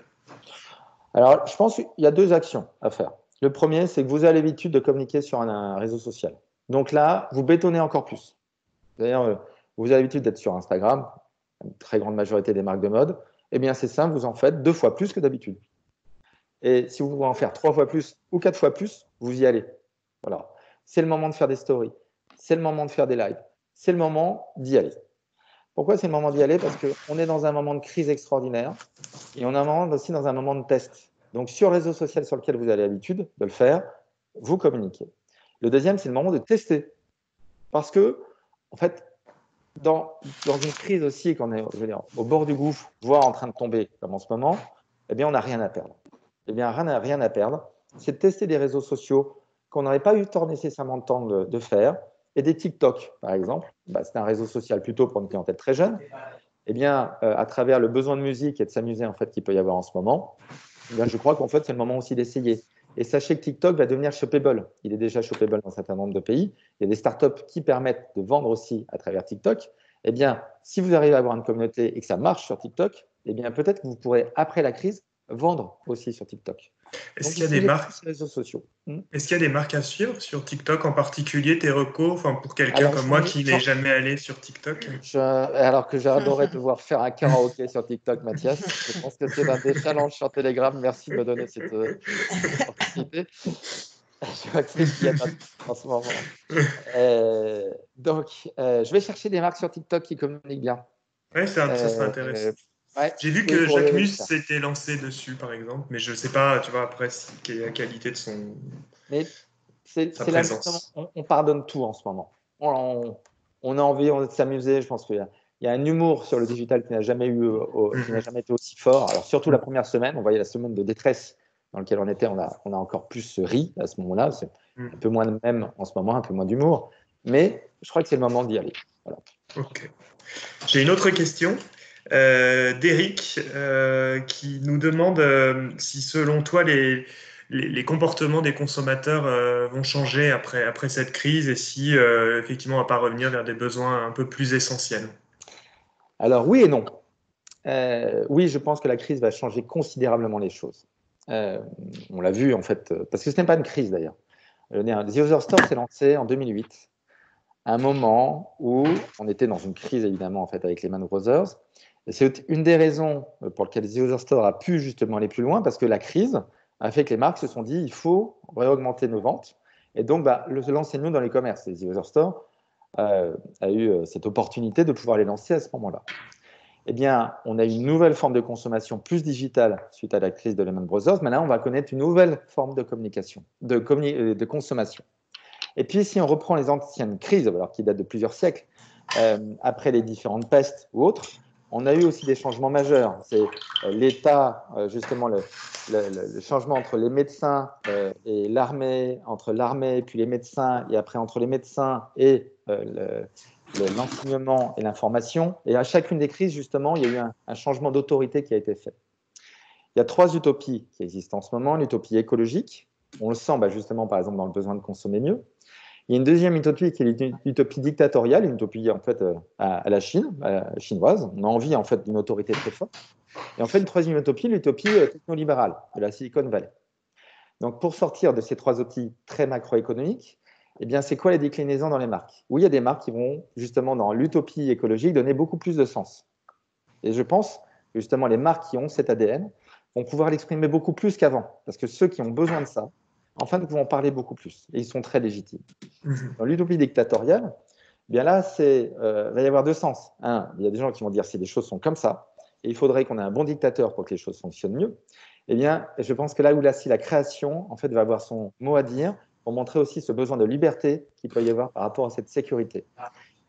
Alors, je pense qu'il y a 2 actions à faire. Le premier, c'est que vous avez l'habitude de communiquer sur un réseau social. Donc là, vous bétonnez encore plus. D'ailleurs, vous avez l'habitude d'être sur Instagram, une très grande majorité des marques de mode. Eh bien, c'est simple, vous en faites 2 fois plus que d'habitude. Et si vous voulez en faire 3 fois plus ou 4 fois plus, vous y allez. Voilà. C'est le moment de faire des stories. C'est le moment de faire des lives. C'est le moment d'y aller. Pourquoi c'est le moment d'y aller? Parce qu'on est dans un moment de crise extraordinaire et on est aussi dans un moment de test. Donc, sur le réseau social sur lequel vous avez l'habitude de le faire, vous communiquez. Le deuxième, c'est le moment de tester. Parce que, en fait, dans une crise aussi, quand on est au bord du gouffre, voire en train de tomber, comme en ce moment, eh bien, on n'a rien à perdre. Eh bien, rien à perdre. C'est de tester des réseaux sociaux qu'on n'aurait pas eu nécessairement de temps de faire. Et des TikTok, par exemple, c'est un réseau social plutôt pour une clientèle très jeune. Eh bien, à travers le besoin de musique et de s'amuser en fait qu'il peut y avoir en ce moment, eh bien, je crois qu'en fait, c'est le moment aussi d'essayer. Et sachez que TikTok va devenir shoppable. Il est déjà shoppable dans un certain nombre de pays. Il y a des startups qui permettent de vendre aussi à travers TikTok. Eh bien, si vous arrivez à avoir une communauté et que ça marche sur TikTok, eh bien, peut-être que vous pourrez, après la crise, vendre aussi sur TikTok. Est-ce Donc, qu'il y a des utilisez marques, tous ces réseaux sociaux. est-ce qu'il y a des marques à suivre sur TikTok en particulier, tes recos, enfin, pour quelqu'un Alors, comme moi qui n'est jamais allé sur TikTok? alors que j'adorerais te voir faire un karaoké sur TikTok, Mathias. Je pense que c'est l'un des challenges sur Telegram. Merci de me donner cette opportunité. Je vois que c'est ce qu'il y a en ce moment. Donc, je vais chercher des marques sur TikTok qui communiquent bien. Ouais, ça serait intéressant. Ouais, J'ai vu oui, que pour Jacques le- Mus s'était lancé dessus, par exemple, mais je ne sais pas, tu vois, après, quelle est la qualité de Mais sa c'est là justement, présence. on pardonne tout en ce moment. On a envie de s'amuser. Je pense qu'il y a un humour sur le digital qui n'a jamais été aussi fort. Alors surtout la première semaine, on voyait la semaine de détresse dans laquelle on était. On a encore plus ri à ce moment-là. C'est un peu moins de même en ce moment, un peu moins d'humour. Mais je crois que c'est le moment d'y aller. Voilà. Ok. J'ai une autre question d'Eric qui nous demande si, selon toi, les comportements des consommateurs vont changer après cette crise et si, effectivement, on ne va pas revenir vers des besoins un peu plus essentiels. Alors oui et non. Oui, je pense que la crise va changer considérablement les choses. On l'a vu en fait, parce que ce n'est pas une crise d'ailleurs. The Other Store s'est lancé en 2008, à un moment où on était dans une crise évidemment en fait avec les Lehman Brothers. Et c'est une des raisons pour lesquelles The Other Store a pu justement aller plus loin, parce que la crise a fait que les marques se sont dit il faut réaugmenter nos ventes. Et donc, lancez-nous dans les commerces. Et The Other Store a eu cette opportunité de pouvoir les lancer à ce moment-là. Eh bien, on a une nouvelle forme de consommation plus digitale suite à la crise de Lehman Brothers, mais là, on va connaître une nouvelle forme de communication, de consommation. Et puis, si on reprend les anciennes crises, alors qui datent de plusieurs siècles, après les différentes pestes ou autres, on a eu aussi des changements majeurs. C'est l'État, justement, le changement entre les médecins et l'armée, entre l'armée puis les médecins, et après entre les médecins et l'enseignement et l'information. Et à chacune des crises, justement, il y a eu un changement d'autorité qui a été fait. Il y a 3 utopies qui existent en ce moment. L'utopie écologique, on le sent justement, par exemple, dans le besoin de consommer mieux. Il y a une deuxième utopie qui est l'utopie dictatoriale, une utopie en fait à la Chine, chinoise. On a envie en fait d'une autorité très forte. Et en fait, une troisième utopie, l'utopie technolibérale de la Silicon Valley. Donc, pour sortir de ces 3 outils très macroéconomiques, eh bien, c'est quoi les déclinaisons dans les marques? Oui, il y a des marques qui vont justement dans l'utopie écologique donner beaucoup plus de sens. Et je pense que justement les marques qui ont cet ADN vont pouvoir l'exprimer beaucoup plus qu'avant, parce que ceux qui ont besoin de ça, en fait, vont en parler beaucoup plus, et ils sont très légitimes. Dans l'utopie dictatoriale, eh bien là, il va y avoir 2 sens. Un, il y a des gens qui vont dire si les choses sont comme ça, et il faudrait qu'on ait un bon dictateur pour que les choses fonctionnent mieux. Eh bien, je pense que là, si la création, en fait, va avoir son mot à dire, pour montrer aussi ce besoin de liberté qu'il peut y avoir par rapport à cette sécurité.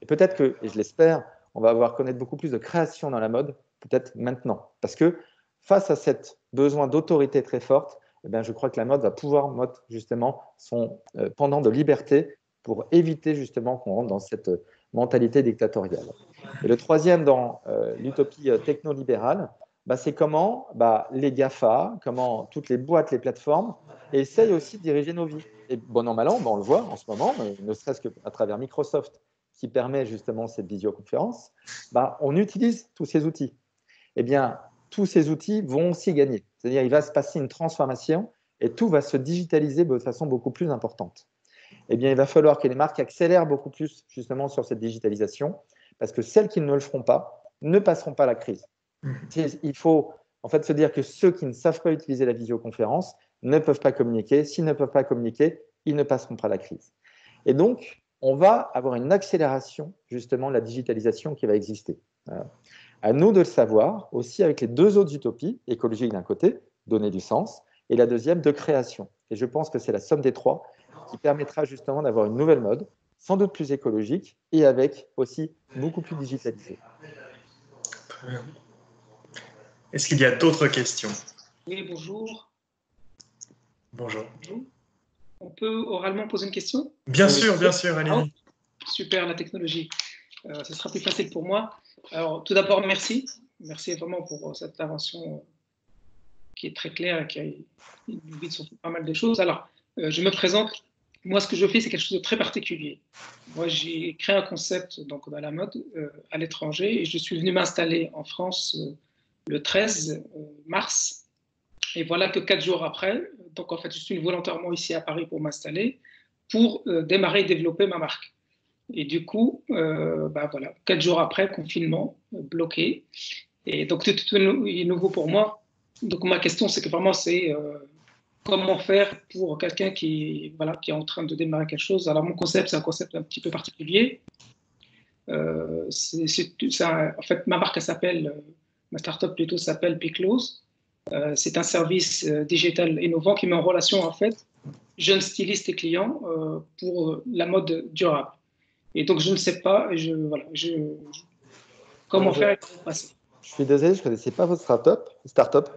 Et peut-être que, et je l'espère, on va avoir connaître beaucoup plus de création dans la mode, peut-être maintenant. Parce que face à ce besoin d'autorité très forte, eh bien, je crois que la mode va pouvoir mettre justement son pendant de liberté pour éviter justement qu'on rentre dans cette mentalité dictatoriale. Et le troisième, dans l'utopie technolibérale, c'est comment les GAFA, comment toutes les boîtes, les plateformes essayent aussi de diriger nos vies. Et bon an, mal an, on le voit en ce moment, ne serait-ce qu'à travers Microsoft, qui permet justement cette visioconférence, on utilise tous ces outils. Eh bien, tous ces outils vont aussi gagner. C'est-à-dire il va se passer une transformation et tout va se digitaliser de façon beaucoup plus importante. Eh bien, il va falloir que les marques accélèrent beaucoup plus justement sur cette digitalisation, parce que celles qui ne le feront pas ne passeront pas la crise. Il faut en fait se dire que ceux qui ne savent pas utiliser la visioconférence ne peuvent pas communiquer. S'ils ne peuvent pas communiquer, ils ne passeront pas la crise. Et donc, on va avoir une accélération justement de la digitalisation qui va exister. À nous de le savoir, aussi avec les 2 autres utopies, écologiques d'un côté, donner du sens, et la deuxième de création. Et je pense que c'est la somme des 3 qui permettra justement d'avoir une nouvelle mode, sans doute plus écologique, et avec aussi beaucoup plus digitalisée. Est-ce qu'il y a d'autres questions? Oui, bonjour. Bonjour. On peut oralement poser une question? Bien sûr, allez-y. Super, la technologie. Ce sera plus facile pour moi. Alors, tout d'abord, merci. Merci vraiment pour cette intervention qui est très claire et qui nous guide sur pas mal de choses. Alors, je me présente. Moi, ce que je fais, c'est quelque chose de très particulier. Moi, j'ai créé un concept donc, dans la mode à l'étranger et je suis venu m'installer en France le 13 mars. Et voilà que 4 jours après, donc en fait, je suis volontairement ici à Paris pour m'installer, pour démarrer et développer ma marque. Et du coup, voilà, 4 jours après, confinement, bloqué. Et donc, tout est nouveau pour moi. Donc, ma question, c'est que vraiment, c'est comment faire pour quelqu'un qui est en train de démarrer quelque chose. Alors, mon concept, c'est un concept un petit peu particulier. En fait, ma marque, ma startup plutôt s'appelle Piclose. C'est un service digital innovant qui met en relation, en fait, jeunes stylistes et clients pour la mode durable. Et donc, je ne sais pas comment faire et comment passer. Je suis désolé, je ne connaissais pas votre startup.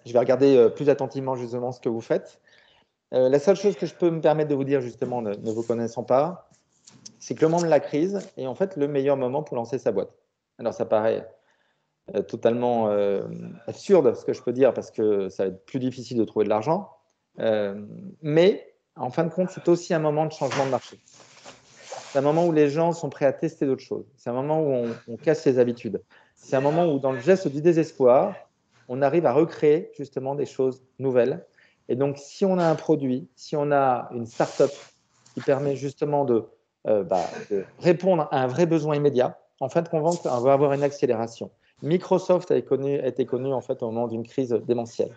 Je vais regarder plus attentivement justement ce que vous faites. La seule chose que je peux me permettre de vous dire justement, ne vous connaissant pas, c'est que le moment de la crise est en fait le meilleur moment pour lancer sa boîte. Alors, ça paraît totalement absurde ce que je peux dire parce que ça va être plus difficile de trouver de l'argent. Mais en fin de compte, c'est aussi un moment de changement de marché. C'est un moment où les gens sont prêts à tester d'autres choses. C'est un moment où on casse les habitudes. C'est un moment où, dans le geste du désespoir, on arrive à recréer justement des choses nouvelles. Et donc, si on a un produit, si on a une start-up qui permet justement de répondre à un vrai besoin immédiat, en fin de compte, on va avoir une accélération. Microsoft a été connu en fait au moment d'une crise démentielle.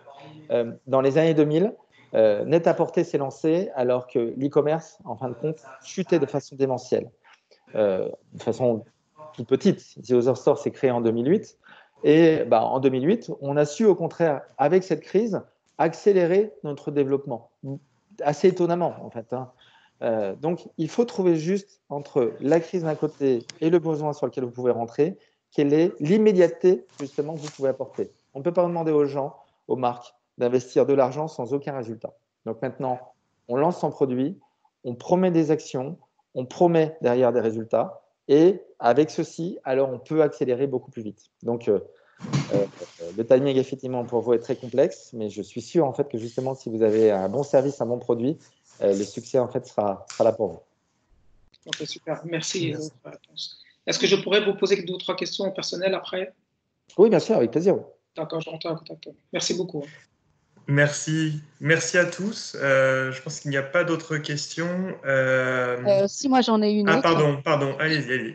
Dans les années 2000, Net-a-Porter s'est lancé alors que l'e-commerce, en fin de compte, chutait de façon démentielle. De façon toute petite. The Other Store s'est créé en 2008. Et en 2008, on a su au contraire, avec cette crise, accélérer notre développement. Assez étonnamment, en fait. Donc, il faut trouver juste entre la crise d'un côté et le besoin sur lequel vous pouvez rentrer, quelle est l'immédiateté justement que vous pouvez apporter. On ne peut pas demander aux gens, aux marques, d'investir de l'argent sans aucun résultat. Donc maintenant, on lance son produit, on promet des actions, on promet derrière des résultats, et avec ceci, alors on peut accélérer beaucoup plus vite. Donc, le timing, effectivement, pour vous est très complexe, mais je suis sûr en fait que justement, si vous avez un bon service, un bon produit, le succès en fait sera là pour vous. Ok, super. Merci. Est-ce que je pourrais vous poser 2 ou 3 questions personnelles après? Oui, bien sûr, avec plaisir. D'accord, je rentre en contact. Merci beaucoup. Merci à tous. Je pense qu'il n'y a pas d'autres questions. Si, moi j'en ai une autre. Pardon, allez-y.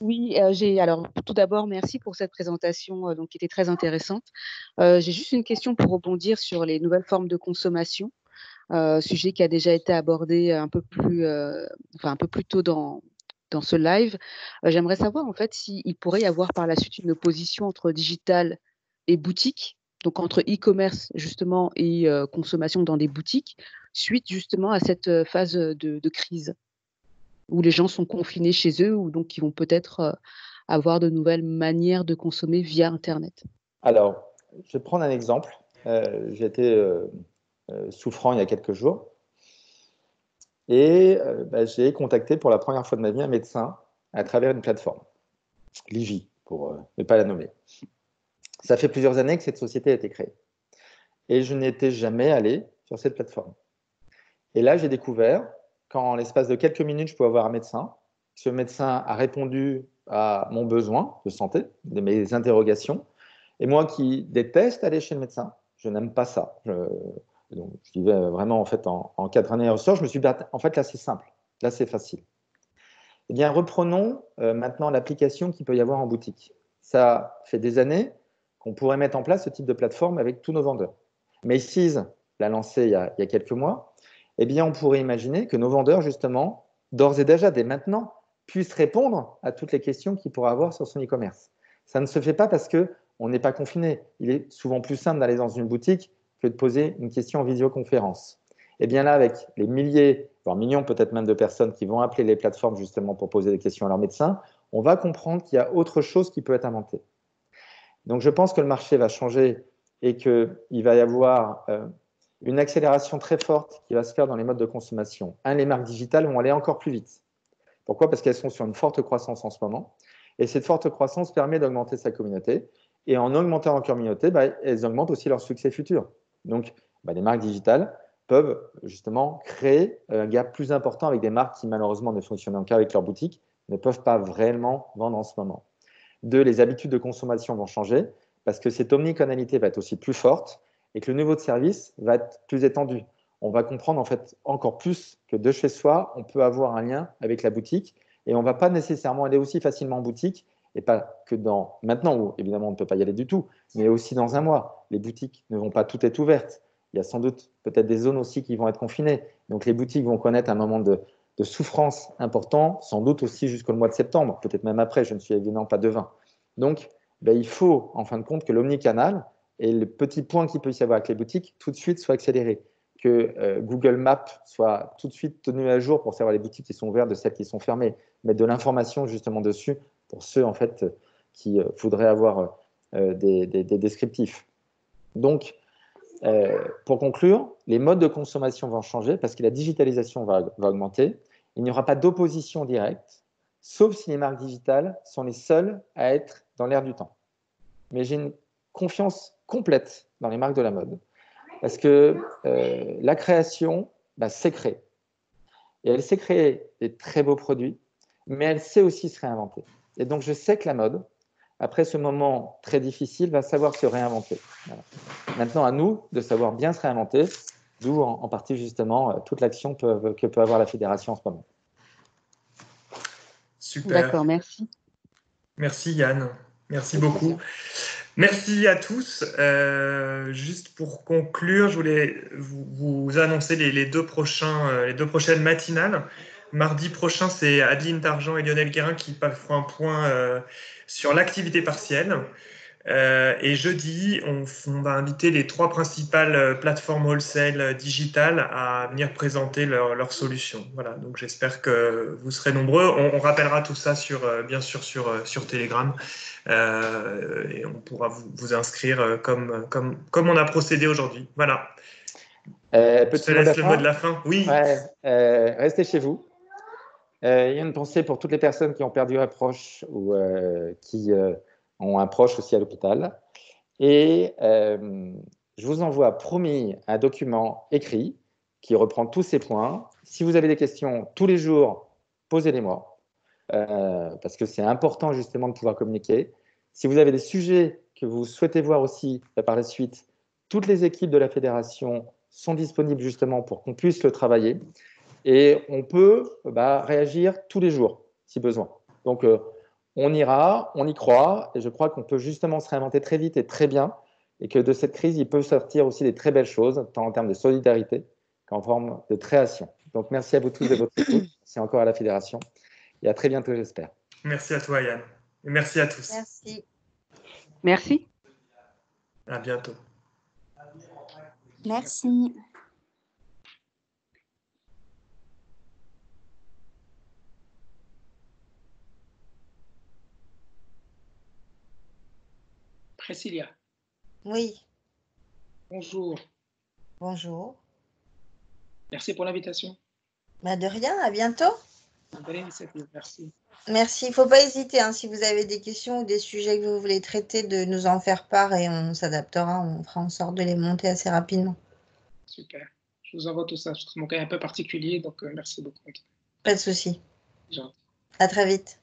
Oui, alors tout d'abord, merci pour cette présentation qui était très intéressante. J'ai juste une question pour rebondir sur les nouvelles formes de consommation, sujet qui a déjà été abordé un peu plus tôt dans ce live. J'aimerais savoir en fait s'il pourrait y avoir par la suite une opposition entre digital et boutique, donc entre e-commerce justement et consommation dans des boutiques, suite justement à cette phase de crise, où les gens sont confinés chez eux ou donc qui vont peut-être avoir de nouvelles manières de consommer via Internet. Alors, je vais prendre un exemple. J'étais souffrant il y a quelques jours et j'ai contacté pour la première fois de ma vie un médecin à travers une plateforme, Livy, pour ne pas la nommer. Ça fait plusieurs années que cette société a été créée et je n'étais jamais allé sur cette plateforme. Et là, j'ai découvert qu'en l'espace de quelques minutes, je pouvais avoir un médecin. Ce médecin a répondu à mon besoin de santé, de mes interrogations. Et moi qui déteste aller chez le médecin, je n'aime pas ça. Donc, je vivais vraiment en fait en 4 années ressort. Je me suis dit, en fait, là, c'est simple. Là, c'est facile. Eh bien, reprenons maintenant l'application qu'il peut y avoir en boutique. Ça fait des années qu'on pourrait mettre en place ce type de plateforme avec tous nos vendeurs. Macy's l'a lancé il y a quelques mois. Eh bien, on pourrait imaginer que nos vendeurs, justement, d'ores et déjà, dès maintenant, puissent répondre à toutes les questions qu'ils pourraient avoir sur son e-commerce. Ça ne se fait pas parce qu'on n'est pas confiné. Il est souvent plus simple d'aller dans une boutique que de poser une question en visioconférence. Eh bien là, avec les milliers, voire millions peut-être même de personnes qui vont appeler les plateformes justement pour poser des questions à leurs médecins, on va comprendre qu'il y a autre chose qui peut être inventé. Donc je pense que le marché va changer et qu'il va y avoir une accélération très forte qui va se faire dans les modes de consommation. Les marques digitales vont aller encore plus vite. Pourquoi ? Parce qu'elles sont sur une forte croissance en ce moment. Et cette forte croissance permet d'augmenter sa communauté. Et en augmentant leur communauté, elles augmentent aussi leur succès futur. Donc, les marques digitales peuvent justement créer un gap plus important avec des marques qui, malheureusement, ne fonctionnent qu'avec leur boutique, ne peuvent pas vraiment vendre en ce moment. 2, les habitudes de consommation vont changer. parce que cette omnicanalité va être aussi plus forte et que le niveau de service va être plus étendu. On va comprendre en fait encore plus que de chez soi, on peut avoir un lien avec la boutique et on ne va pas nécessairement aller aussi facilement en boutique et pas que dans maintenant où évidemment on ne peut pas y aller du tout, mais aussi dans un mois. Les boutiques ne vont pas toutes être ouvertes. Il y a sans doute peut-être des zones aussi qui vont être confinées. Donc les boutiques vont connaître un moment de souffrance important, sans doute aussi jusqu'au mois de septembre, peut-être même après, je ne suis évidemment pas devin. Donc il faut en fin de compte que l'omnicanal et le petit point qu'il peut y avoir avec les boutiques tout de suite soit accéléré. Que Google Maps soit tout de suite tenu à jour pour savoir les boutiques qui sont ouvertes de celles qui sont fermées, mettre de l'information justement dessus pour ceux en fait qui voudraient avoir des descriptifs. Donc, pour conclure, les modes de consommation vont changer parce que la digitalisation va augmenter. Il n'y aura pas d'opposition directe, sauf si les marques digitales sont les seules à être dans l'air du temps. Mais j'ai une confiance complète dans les marques de la mode. Parce que la création, c'est créer. Et elle sait créer des très beaux produits, mais elle sait aussi se réinventer. Et donc, je sais que la mode, après ce moment très difficile, va savoir se réinventer. Voilà. Maintenant, à nous de savoir bien se réinventer, d'où en partie justement toute l'action que peut avoir la Fédération en ce moment. Super. D'accord, merci. Merci Yann, merci beaucoup. Merci à tous. Juste pour conclure, je voulais vous annoncer les deux prochaines matinales. Mardi prochain, c'est Adeline Dargent et Lionel Guérin qui feront un point sur l'activité partielle. Et jeudi, on va inviter les 3 principales plateformes wholesale digitales à venir présenter leurs solutions. Voilà, donc j'espère que vous serez nombreux. On rappellera tout ça bien sûr sur Telegram. Et on pourra vous inscrire comme on a procédé aujourd'hui. Voilà. Je te laisse le mot de la fin. Oui. Ouais, restez chez vous. Il y a une pensée pour toutes les personnes qui ont perdu un proche ou qui ont un proche aussi à l'hôpital. Et je vous envoie, promis, un document écrit qui reprend tous ces points. Si vous avez des questions tous les jours, posez-les-moi, parce que c'est important justement de pouvoir communiquer. Si vous avez des sujets que vous souhaitez voir aussi par la suite, toutes les équipes de la fédération sont disponibles justement pour qu'on puisse le travailler. Et on peut réagir tous les jours, si besoin. Donc, on ira, on y croit, et je crois qu'on peut justement se réinventer très vite et très bien, et que de cette crise, il peut sortir aussi des très belles choses, tant en termes de solidarité qu'en forme de création. Donc, merci à vous tous de votre écoute. Merci encore à la Fédération, et à très bientôt, j'espère. Merci à toi, Yann. Et merci à tous. Merci. Merci. À bientôt. Merci. Priscilla. Oui, Bonjour. bonjour. Merci pour l'invitation. De rien, à bientôt. Une belle initiative, merci. Merci. Il ne faut pas hésiter, si vous avez des questions ou des sujets que vous voulez traiter, de nous en faire part et on s'adaptera, on fera en sorte de les monter assez rapidement. Super. Je vous envoie tout ça. Mon cas est un peu particulier, donc merci beaucoup. Pas de souci. Gentil. À très vite.